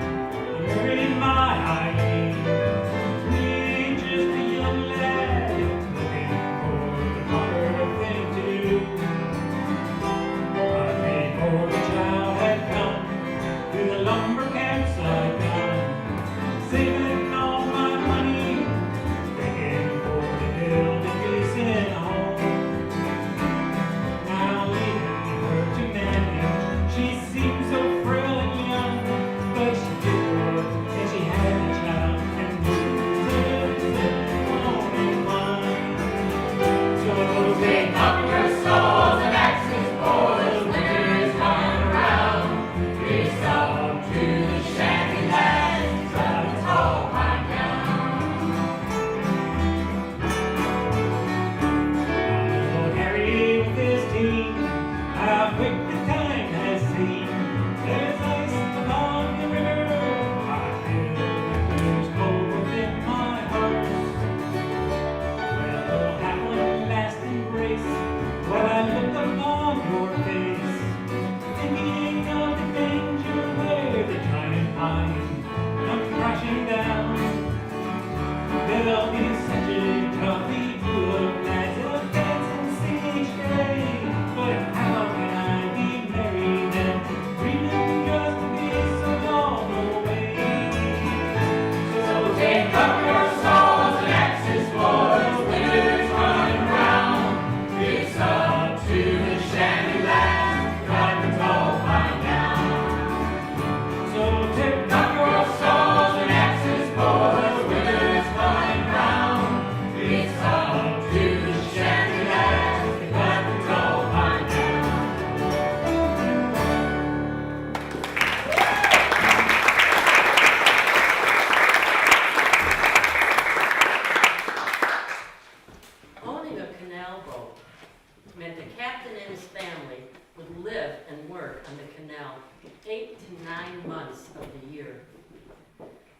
married my Irene. We just a young lad looking for the proper thing to do. But before the child had come to the lumber camps I'd gone, saving all my money, begging for the build a decent home. Now leaving her to manage, she seemed so frail and young, but she did work and she had a child and moved on in line. So take up your saws and axes, boys, winter's coming around. It's up to the shanty lads to cut the tall pine down. Old Harry with his team, how quick the time has seen. There's ice along the river, I feel like there's cold within my heart. Well, we'll have one last embrace while I look upon your face, thinking of the danger where the giant pine come crashing down. There'll be such a jolly crew of lads that'll dance and sing each day. But how can I be merry then, dreaming just to be so long away? So take up your saws and axes, boys, winter's coming round. It's up to the shanty lads to cut the tall pine down. So take up your saws and axes, boys, winter's coming round. It's up to the shanty lads to cut the tall pine down. Owning a canal boat meant the captain and his family would live and work on the canal 8 to 9 months of the year.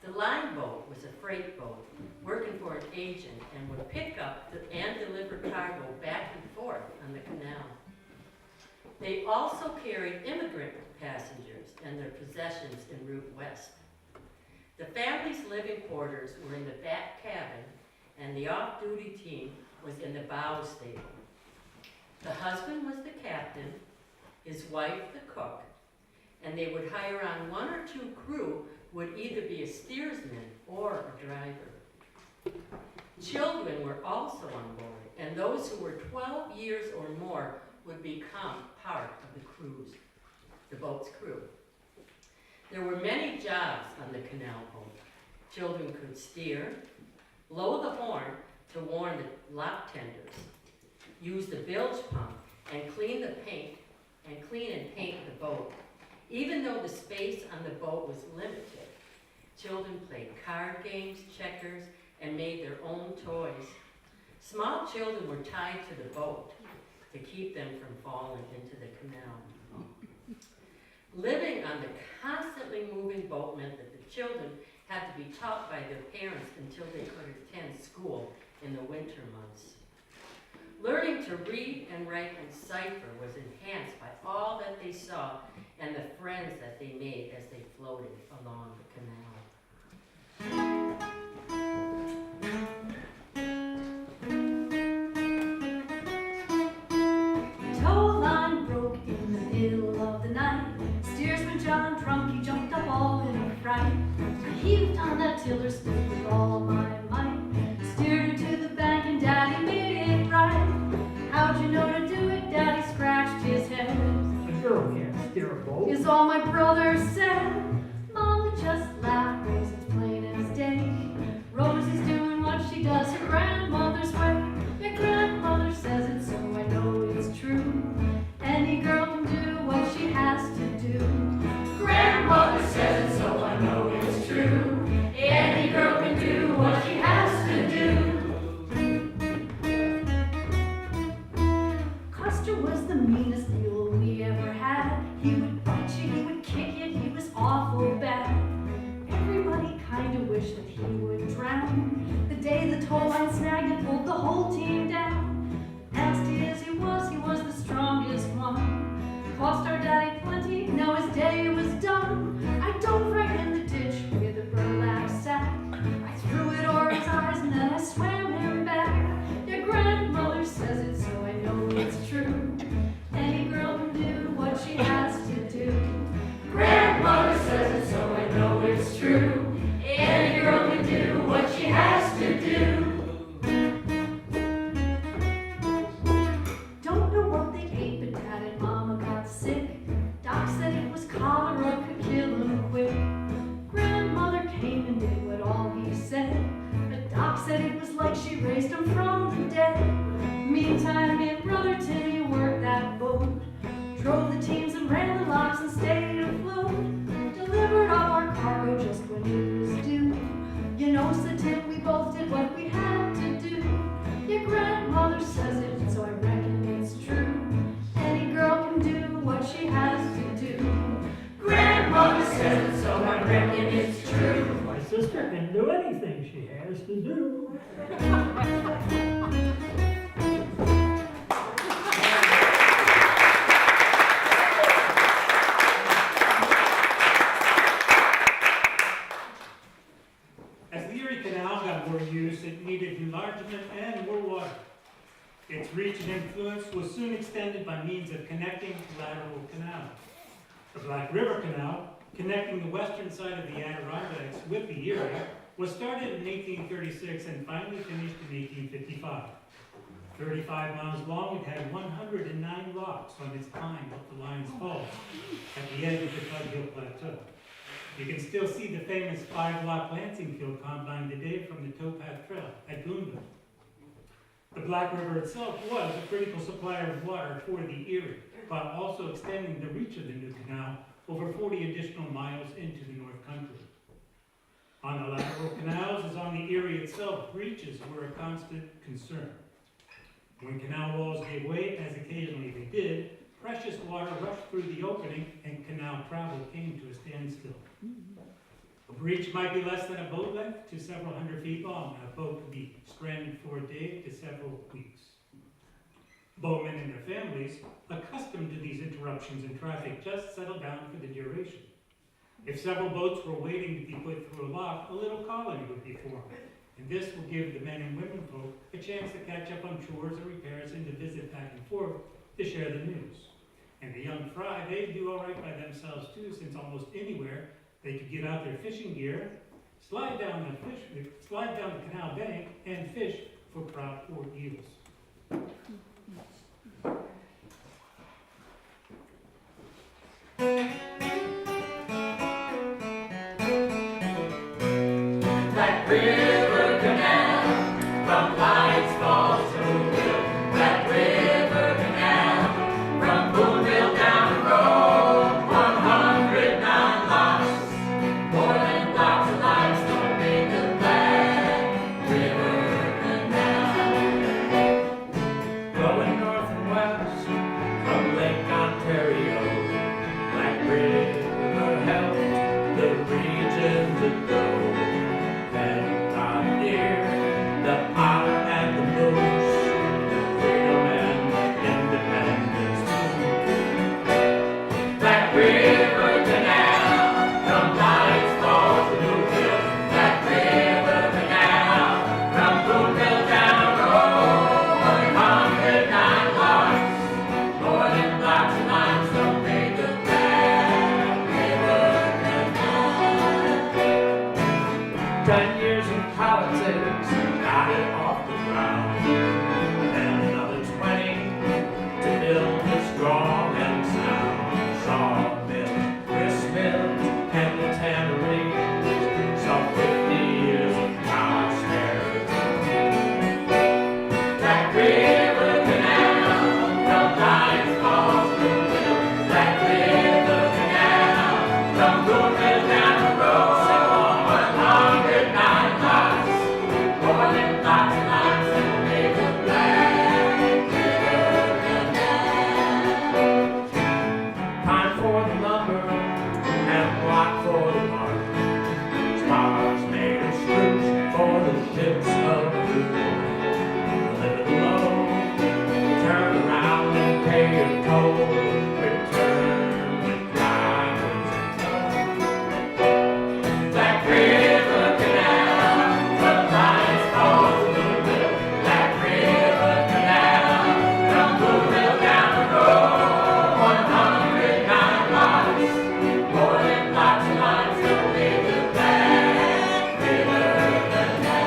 The line boat was a freight boat working for an agent and would pick up and deliver cargo back and forth on the canal. They also carried immigrant passengers and their possessions en route west. The family's living quarters were in the back cabin, and the off-duty team was in the bow stable. The husband was the captain, his wife the cook, and they would hire on 1 or 2 crew who would either be a steersman or a driver. Children were also on board, and those who were 12 years or more would become part of the cruise, the boat's crew. There were many jobs on the canal boat. Children could steer, blow the horn to warn the lock tenders, use the bilge pump, and clean and paint the boat. Even though the space on the boat was limited, children played card games, checkers, and made their own toys. Small children were tied to the boat to keep them from falling into the canal. Living on the constantly moving boat meant that the children had to be taught by their parents until they could attend school in the winter months. Learning to read and write and cipher was enhanced by all that they saw and the friends that they made as they floated along the canal. Tow line broke in the middle of the night. Steersman John drunk, he jumped up all in a fright. I heaved on that tiller stick with all my might. Steered her to the bank and Daddy made it right. How'd you know to do it? Daddy scratched his head. A girl can't steer a boat. Is all my brother said. Mama just laughed, it was as plain as day. Rosie's doing what she does her grandmother's way. Your grandmother says it, so I know it's true. Any girl can do what she has to do. Grandmother says it, so I know it's true. Any girl can do what she has to do. Custer was the meanest mule we ever had. He would bite you, he would kick you, he was awful bad. Everybody kinda wished that he would drown. The day the tow line snagged and pulled the whole team down. Nasty as he was the strongest one. Cost our daddy plenty, now his day was done. I dove right in the ditch with a burlap sack. I threw it over his eyes and then I swam him back. Your grandmother says it, so I know it's true. Any girl can do what she has to do. Grandmother says it, so I know it's true. Any girl can do what she has to do. Don't know what they ate, but Dad and Mama got sick. Doc said it was cholera, could kill them quick. Grandmother came and did what all he said. But Doc said it was like she raised him from the dead. Meantime, me and Brother Timmy worked that boat. Drove the teams and ran the locks and stayed afloat. Delivered all our cargo just when it was due. You know, said Tim, we both did what we had to do. Your grandmother says it, so I reckon it's true. Any girl can do what she has to do. Grandmother says it, so I reckon it's true. My sister can do anything she has to do. As the Erie Canal got more use, it needed enlargement and more water. Its reach and influence was soon extended by means of connecting lateral canals. The Black River Canal, connecting the western side of the Adirondacks with the Erie, was started in 1836 and finally finished in 1855. 35 miles long, it had 109 locks on its climb up the Lions Falls at the edge of the Tug Hill Plateau. You can still see the famous 5-lock Lansing Field combine today from the towpath trail at Boonville. The Black River itself was a critical supplier of water for the Erie, while also extending the reach of the new canal over 40 additional miles into the North Country. On the lateral canals, as on the Erie itself, breaches were a constant concern. When canal walls gave way, as occasionally they did, precious water rushed through the opening and canal travel came to a standstill. A breach might be less than a boat length to several hundred feet long. A boat could be stranded for a day to several weeks. Boatmen and their families, accustomed to these interruptions in traffic, just settled down for the duration. If several boats were waiting to be put through a lock, a little colony would be formed. And this will give the men and women folk a chance to catch up on chores and repairs and to visit back and forth to share the news. And the young fry, they'd do all right by themselves too, since almost anywhere they could get out their fishing gear, slide down the canal bank and fish for trout or eels. That river canal from Lights Falls to Boonville. That river canal from Boonville down the road. 109 lots, more than lots of lights. Don't make the Black River Canal. Going north and west from Lake Ontario. Black River helped the region to go. The otter and the moose, the freedom and independence too. Black River Canal, from Lights Falls to Boonville. Black River Canal, from Boonville down the road. 109 lots, more than lots of lines don't make the Black River Canal. 10 years in politics got it off the ground, and another 20 to build it strong and sound. Sawmill, gristmill, and the tanneries saw 50 years of prosperity. Black River Canal, from Lights Falls to Boonville. Black River Canal, from Boonville down the road. 109 lots. More than lots and lots that make a Black River Canal. Time for the lumber and block for the bark. Spars made of screws for the ships of the blue. Live it low, turn around and pay your toll. Return with diamonds and gold. Black River Canal, from Lights Falls to Boonville. Black River Canal, from Boonville down the road. 109 lots, more than lots and lots to make the Black River Canal.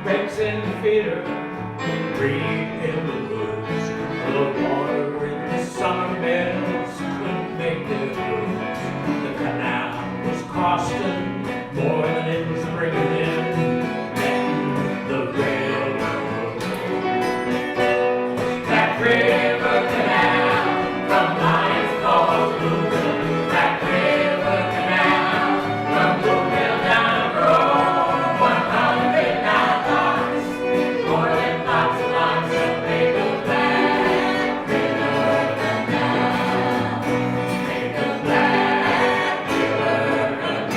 Breaks in the feeder, breed in the woods. The water in the summer mills couldn't make their goods. The canal was costing more than it was bringing in. Then the railroad. Black River Canal, from Lights Falls to Boonville. Black River Canal, from Boonville down the road. 109 lots, more than lots and lots that make a Black River Canal. Make a Black River Canal.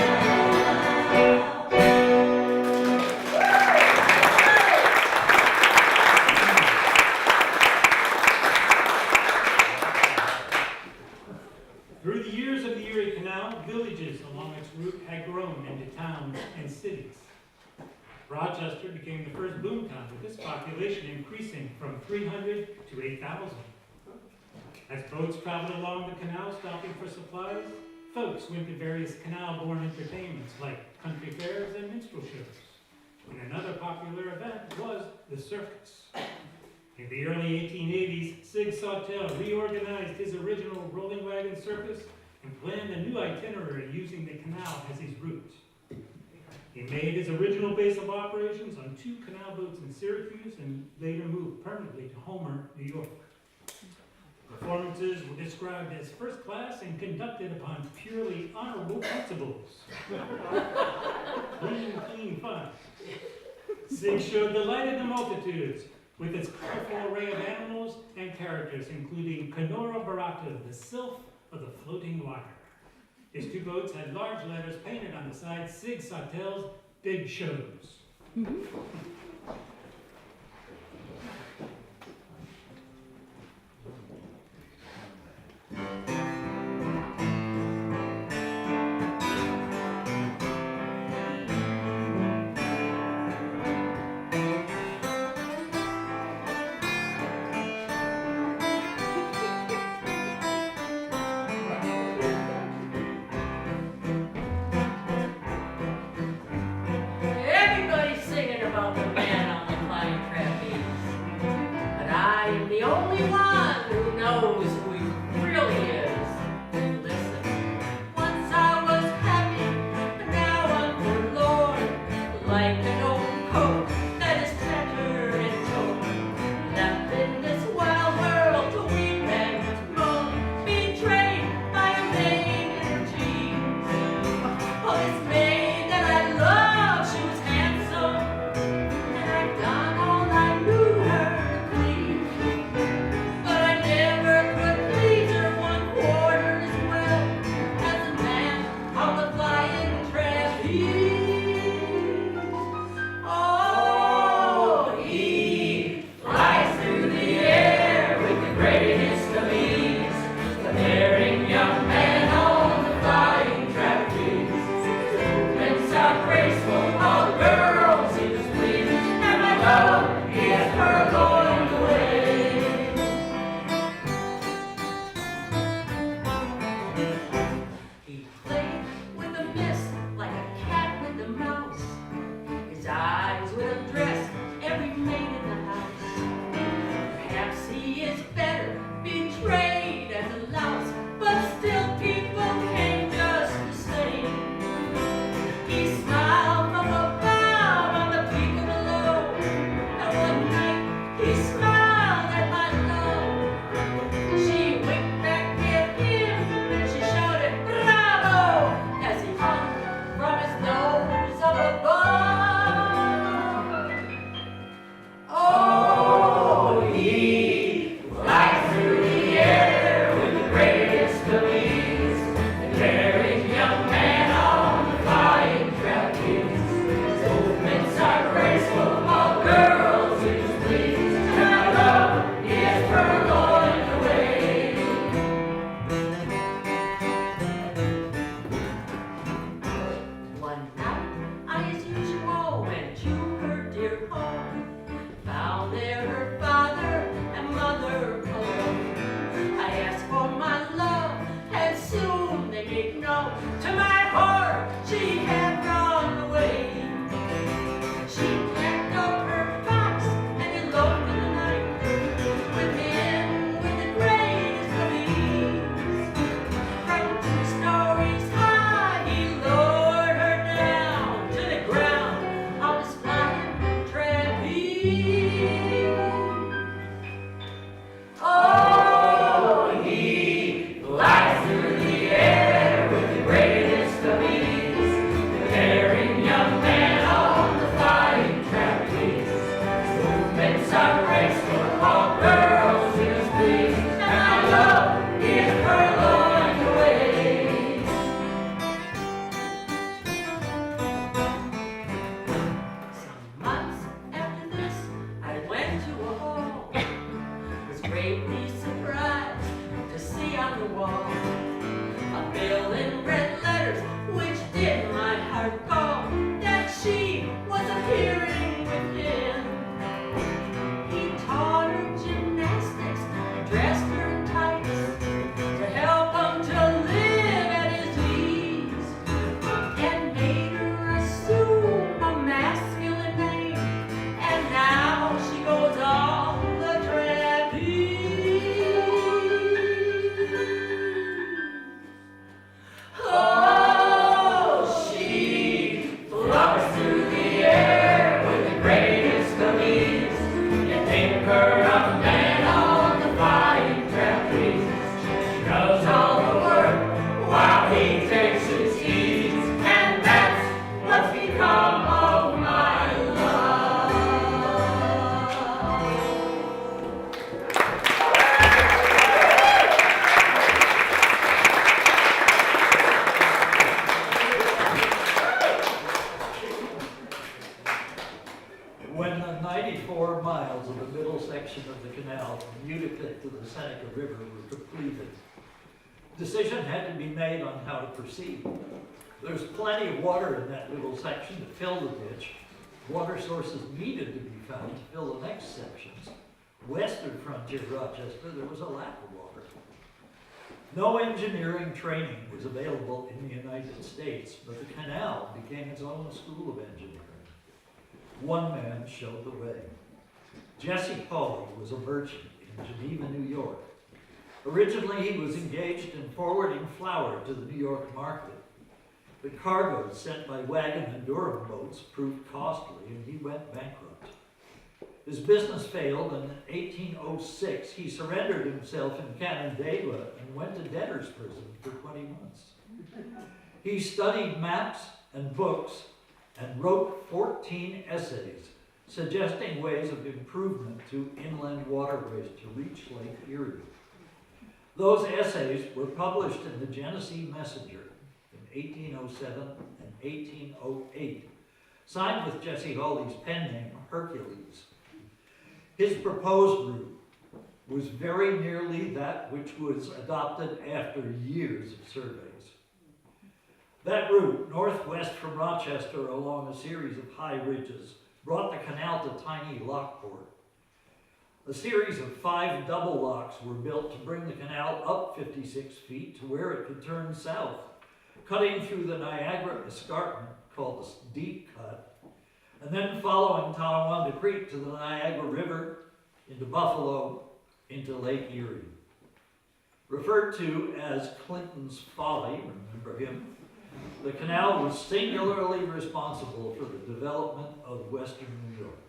Through the years of the Erie Canal, villages along its route had grown into towns and cities. Rochester became the first boom town, with its population increasing from 300 to 8,000. As boats traveled along the canal, stopping for supplies, folks went to various canal-borne entertainments like country fairs and minstrel shows. And another popular event was the circus. In the early 1880s, Sig Sautel reorganized his original rolling wagon circus and planned a new itinerary using the canal as his route. He made his original base of operations on 2 canal boats in Syracuse and later moved permanently to Homer, New York. Performances were described as first class and conducted upon purely honorable principles. Clean fun. Sig showed delighted the multitudes with its colorful array of animals and characters, including Kenora Barata, the sylph of the floating water. His 2 boats had large letters painted on the sides, Sig Sautel's Big Shows. the only one who knows who he really is. Listen, once I was happy, but now I'm forlorn, like an old coat that is tattered and torn, left in this wild world to weep and moan, betrayed by a maid in her jeans. Oh, this maid that I love, she was handsome, and I'd done all I knew her to please. But I never could please her 1/4 as well as the man on the flying trapeze. Oh, he flies through the air with the greatest of ease, the daring young man on the flying trapeze. Movements are graceful, all the girls he displeased, and my love, he has purloined away. He played with the mist like a cat with the mouse. His eyes would have dressed every maid in the house. Perhaps he is better betrayed as a louse, but still people came just the same. He smiled from above on the people below, and one night he smiled at my love. She winked back at him, and she shouted bravo as he hung from his nose up above. Oh, he flies through the air with the greatest of ease, the daring young man on the flying trapeze. His movements are graceful, all girls he displeased, and I love, he has purloined away. One night, I as usual went to her dear home, found there her father and mother alone. I asked for my love, and soon they made known. To my horror, she had gone away. She packed up her box and eloped in the night with him with the greatest of ease. From 2 stories high, he lowered her down to the ground on his flying trapeze. Oh, he flies through the air with the greatest of ease, the daring young man on the flying trapeze. His movements are graceful, all girls he displeased, and my love, he has purloined away. Some months after this, I went to a hall, was greatly surprised to see on the wall a bill in red letters which did my heart gall, that she was appearing with him. He taught her gymnastics, dressed her in tights to help him to live at his ease, and made her assume a masculine name, and now she goes on the trapeze. Oh, she flies through the air with the greatest of ease. You think her a man on the flying trapeze. She does all the work while he takes his ease, and that's what's become of my love. When the 94 miles of the middle section of the canal from Utica to the Seneca River were completed, decision had to be made on how to proceed. There's plenty of water in that little section to fill the ditch. Water sources needed to be found to fill the next sections. Western frontier Rochester, there was a lack of water. No engineering training was available in the United States, but the canal became its own school of engineering. One man showed the way. Jesse Pauley was a merchant in in Geneva, New York. Originally, he was engaged in forwarding flour to the New York market. The cargoes sent by wagon and Durham boats proved costly, and he went bankrupt. His business failed, and in 1806, he surrendered himself in Canandaigua and went to debtor's prison for 20 months. He studied maps and books and wrote 14 essays suggesting ways of improvement to inland waterways to reach Lake Erie. Those essays were published in the Genesee Messenger in 1807 and 1808, signed with Jesse Hawley's pen name, Hercules. His proposed route was very nearly that which was adopted after years of surveys. That route, northwest from Rochester along a series of high ridges, brought the canal to tiny Lockport. A series of 5 double locks were built to bring the canal up 56 feet to where it could turn south, cutting through the Niagara escarpment called the Deep Cut, and then following Tonawanda Creek to the Niagara River, into Buffalo, into Lake Erie. Referred to as Clinton's Folly, remember him, the canal was singularly responsible for the development of western New York.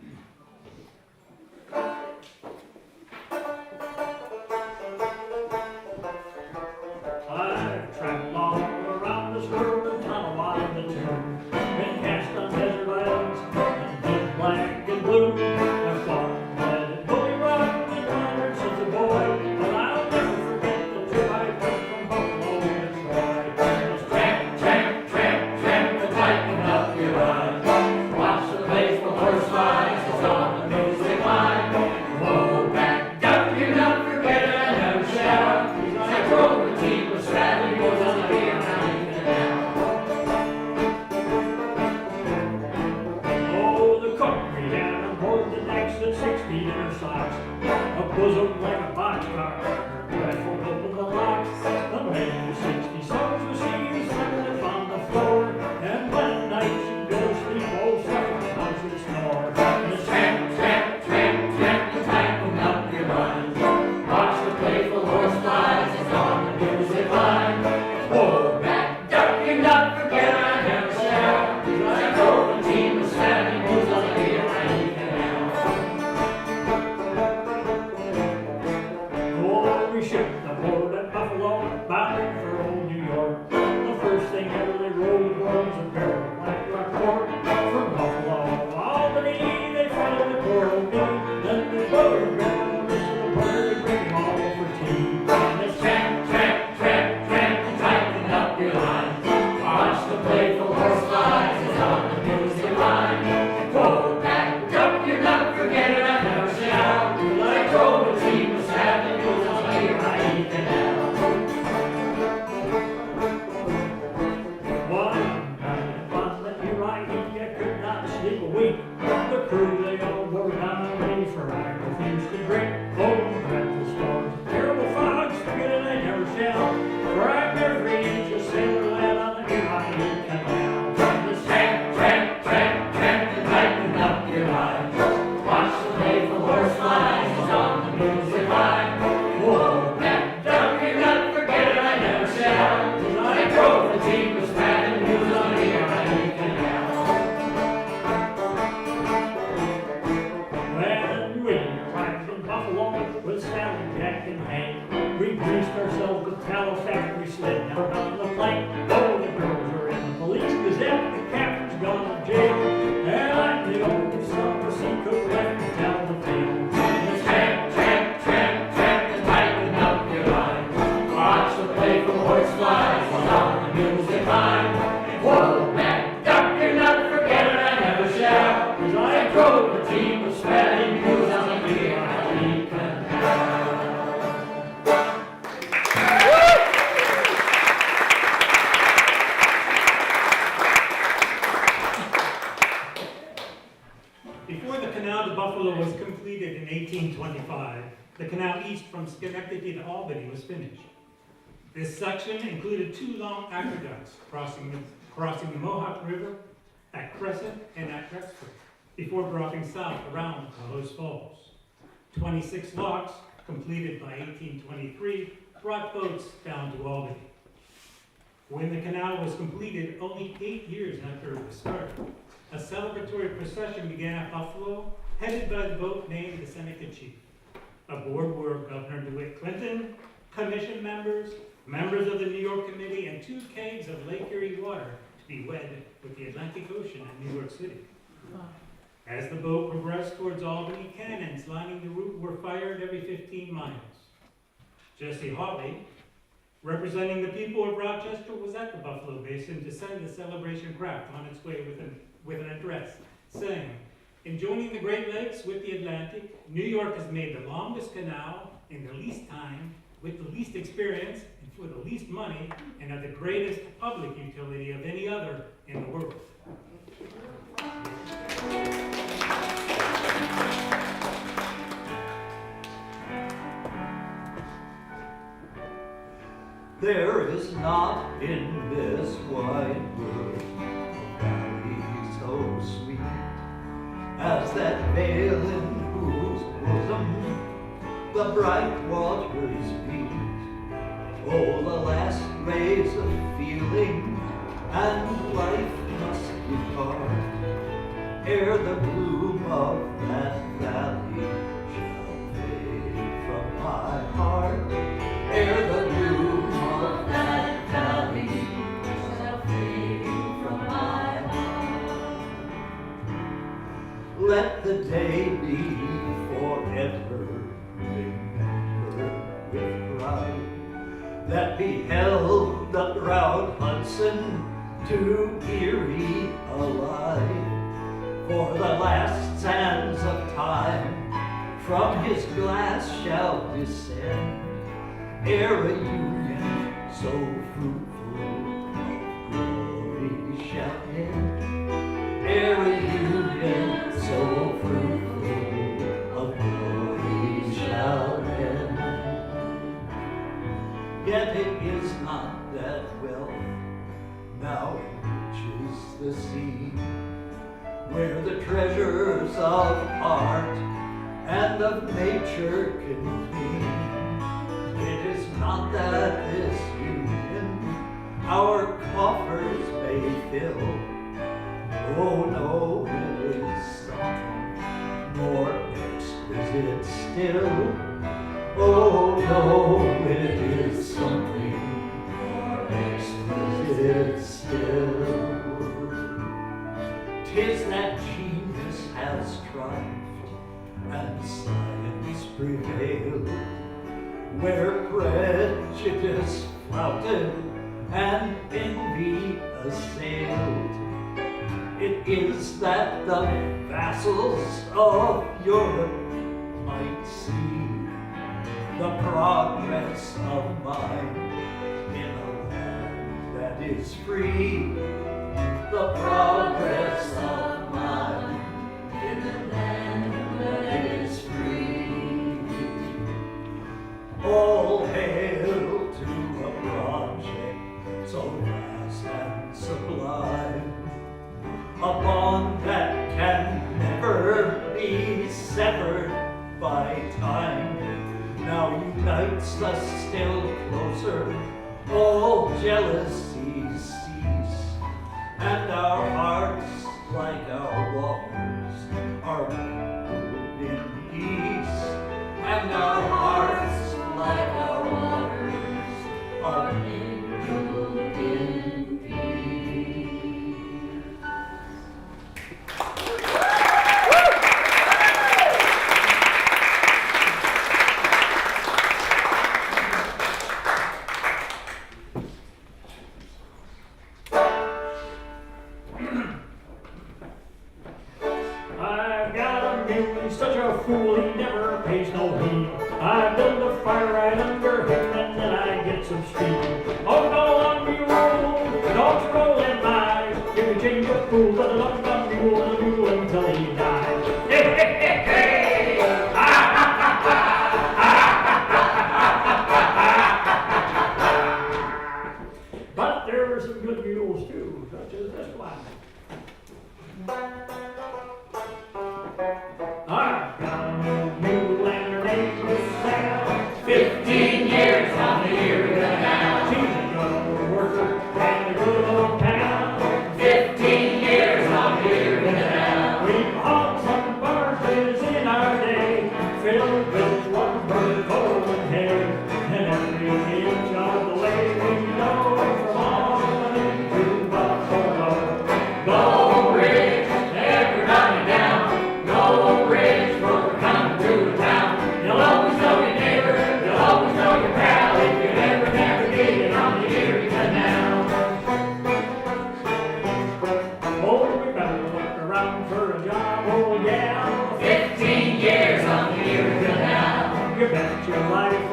I've traveled all around this world in Tonawanda too. Been cast on desert islands and been black and blue. I've fought, let it bully run and wandered since a boy, but I'll never forget the trip I took from Buffalo to Troy. Just tramp, tramp, tramp, tramp, and tighten up your line. Watch the place for horse lines, it's on the music line. Whoa, back up, you not forget it, I never shall. I drove the team with Stradley, goes on the beer mountain canal. Oh, the cook we had on board the next at 6 feet in her socks, a bosom like a boxcar, rifled open the locks. The man was 60 songs was she, slept on the floor, and one night she'd go to sleep, oh, suffering house would snore. And tramp, tramp, tramp, tramp, and tighten up your lines. Watch the playful horse flies, it's on the music line. Whoa, back, duck, you not forget I never shall. I drove a team of stabbing moves on the Erie Canal. Oh, we shipped aboard at Buffalo, bound for old New York. The first thing ever they rode was a barrel of black rock pork. From Buffalo to Albany, they followed the poor old me. Then they rode around, listen to where they bring them all for tea. And it's tramp, tramp, tramp, tramp, and tighten up your lines. Watch the playful horse flies, it's on the music line. Whoa, back up, you not forget it, I never shall. I drove a team of stabbing moves on the Erie Canal. One night on the Erie, I could not sleep a wink. The crew, they all wore down on me, for I refused to drink. Oh, dreadful storms, terrible fogs, forget it, I never shall. For I'm every inch a sailor lad on the Erie Canal. Just tramp, tramp, tramp, tramp, and tighten up your lines. Watch the playful horse flies, it's on the music line. Whoa, back down, you not forget it, I never shall. 'Cause I drove the team with Spanish news on the Erie Canal. When we arrived in Buffalo with Sally, Jack, and Hank, we greased ourselves with tallow fat, we slid down on the plank. Oh, the girls are in the police gazette, the captain's gone to jail, and I'm the only summer sea cook left to tell the tale. And it's tramp, tramp, tramp, tramp, and tighten up your lines. Watch the playful horse flies, it's on the music line. Whoa, back up, you not forget it, I never shall. 'Cause I drove the team of Spanish news on the Erie Canal. Before the canal to Buffalo was completed in 1825, the canal east from Schenectady to Albany was finished. This section included 2 long aqueducts crossing the Mohawk River at Crescent and at Rexford, before dropping south around Tahoe's Falls. 26 locks completed by 1823, brought boats down to Albany. When the canal was completed, only 8 years after it was started, a celebratory procession began at Buffalo, headed by the boat named the Seneca Chief. Aboard were Governor DeWitt Clinton, commission members, members of the New York Committee, and 2 kegs of Lake Erie water to be wed with the Atlantic Ocean in New York City. As the boat progressed towards Albany, cannons lining the route were fired every 15 miles. Jesse Hawley, representing the people of Rochester, was at the Buffalo Basin to send the celebration craft on its way with an address, saying, "In joining the Great Lakes with the Atlantic, New York has made the longest canal in the least time, with the least experience, and for the least money, and of the greatest public utility of any other in the world." There is not in this wide world a valley so sweet as that vale in whose bosom the bright waters beat. Oh, the last rays of feeling and life must depart ere the bloom of that valley shall fade from my heart. Ere the bloom of that valley shall fade from my heart. Let the day be forever remembered with pride that beheld the proud Hudson to Erie alive. For the last sands of time from his glass shall descend ere a union so fruitful of glory shall end. Ere a union so fruitful of glory shall end. Yet it is not that wealth now enriches the sea, where the treasures of art and of nature convene. It is not that this union our coffers may fill. Oh no, it is something more exquisite still. Oh no, it is something more exquisite still. 'Tis that genius has triumphed and science prevailed, where prejudice flouted and envy assailed. It is that the vassals of Europe might see the progress of mine in a land that is free. The progress of mine in a land that is free. All hail to a project so vast and sublime, a bond that can never be severed by time. Now unites us still closer, all jealousies cease, and our hearts, like our waters, are mingled in peace. And our hearts, like our waters, are mingled in peace. I've got a mule, he's such a fool, he never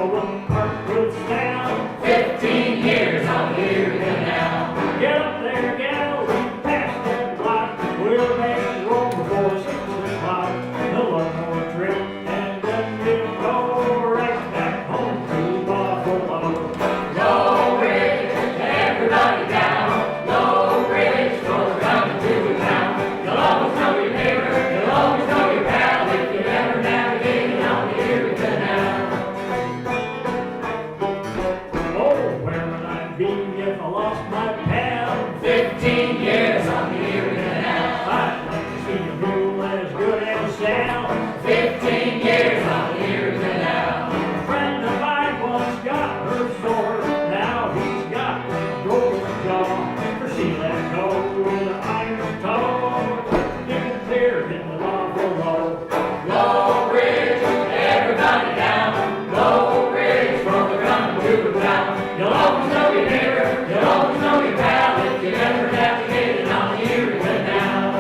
one cartwheels down. 15 years on the Erie Canal. Get up there, gal, past that block. We'll make it roll before 6 o'clock. The one more trip, and then we'll go right back home to Buffalo. Low Ridge, everybody down. Low Ridge, for coming to town. You'll always know your neighbor, you'll always know your pal if you ever navigated on the Erie Canal. Oh, where would I be if I lost my pal? 15 years on the Erie Canal. I'd like to see a mule as good as Sal. 15 years on the Erie Canal. A friend of mine once got her sore. Now he's got a broken jaw. For she let go with an iron toe. Disappeared in the Buffalo. Low Ridge, everybody down. Low Ridge, for we're coming to town. You'll always know your neighbor, you'll always know your pal if you ever navigated on the Erie Canal.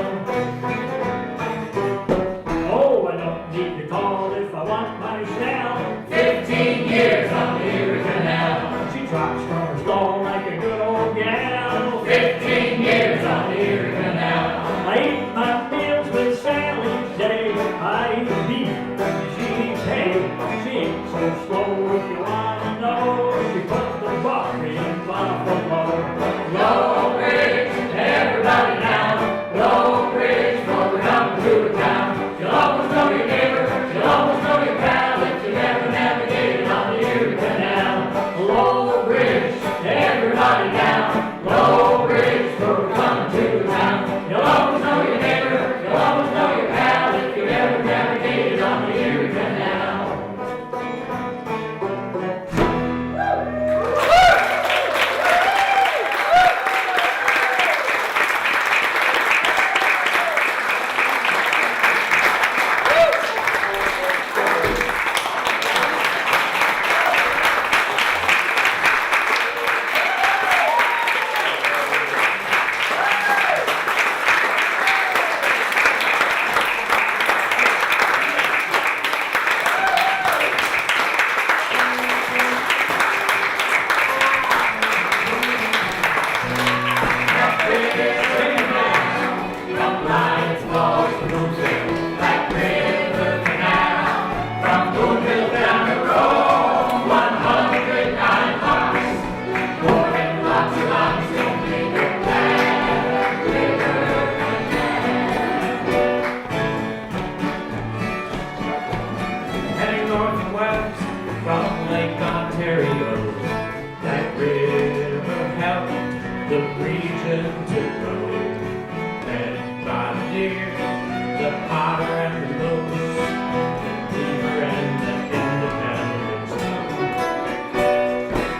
Oh, I don't need to call if I want my shell. 15 years on the Erie Canal. She drops from her stall like a good old gal. 15 years on the Erie Canal. I eat my meals with Sally each day. I eat beef and she eats hay. She ain't so slow if you wanna know. She put the buck in Buffalo. Low Ridge, everybody down. Low Ridge, for we're coming to town. You'll always know your neighbor, you'll always know your pal if you ever navigated on the Erie Canal. Low Ridge, everybody down. Low Ridge, for we're coming to town. You'll always know your neighbor, you'll always know your pal if you ever navigated on the Erie Canal. Heading north and west from Lake Ontario, that river helped the region to grow. Led by the deer, the otter and the moose, the beaver and the independence.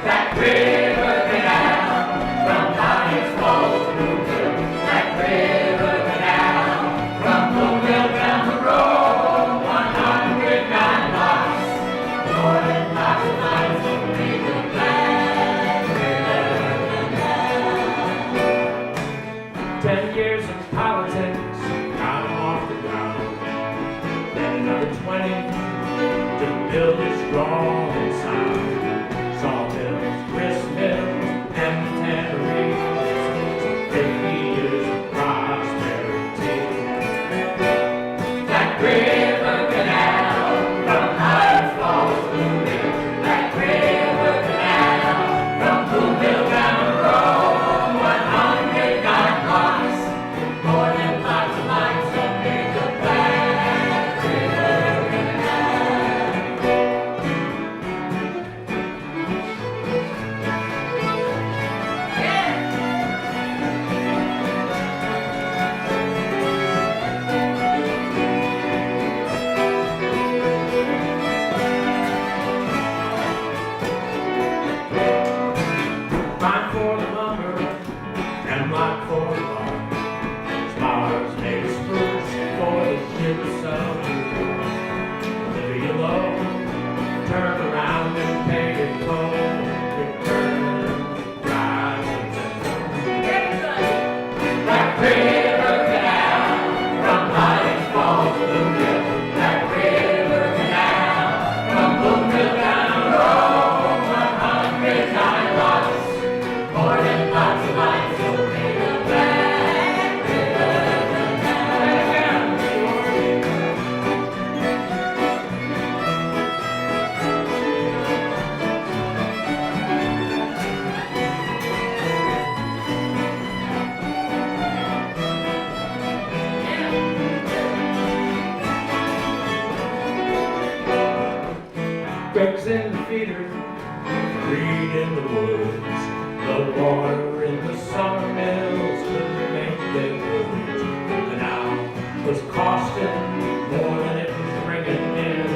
That river canal from Pioneers Falls to Bluefield. That river canal from Bluefield down the road, 109 miles. More than lots of miles to make the Blain River Canal. 10 years of politics got him off the ground. Then another 20 to build it strong and sound. Sawmills, grist mills, and tanneries, 50 years of prosperity. That river canal from Pioneers Falls to Bluefield. That river canal from Bluefield down the road, 109 miles. More than lots of miles to make the Blain River Canal. Ducks in the feeder, reed in the woods. The water in the summer mills couldn't make them good. The canal was costing more than it was bringing in.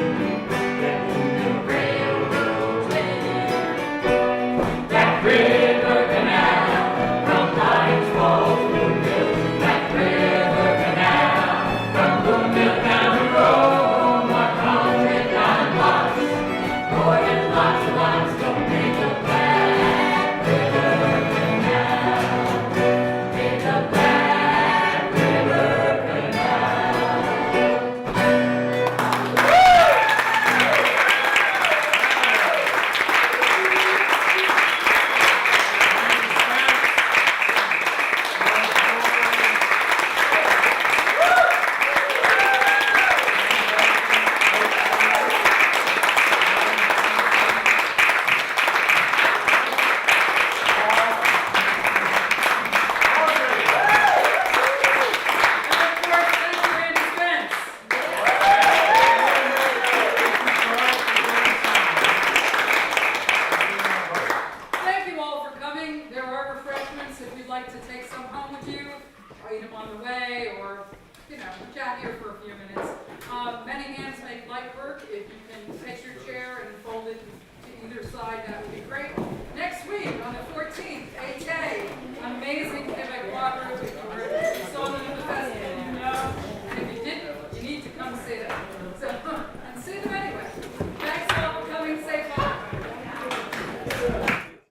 Then the railroads went in. That river canal from Pines Falls to Woodville. That river canal from Woodville down the road. My country down lots, more than lots and lots don't make a Black River Canal. Make a Black River Thank you all for coming. There are refreshments if you'd like to take some home with you, or eat them on the way, or, chat here for a few minutes. Many hands make light work. If you can take your chair and fold it to either side, that would be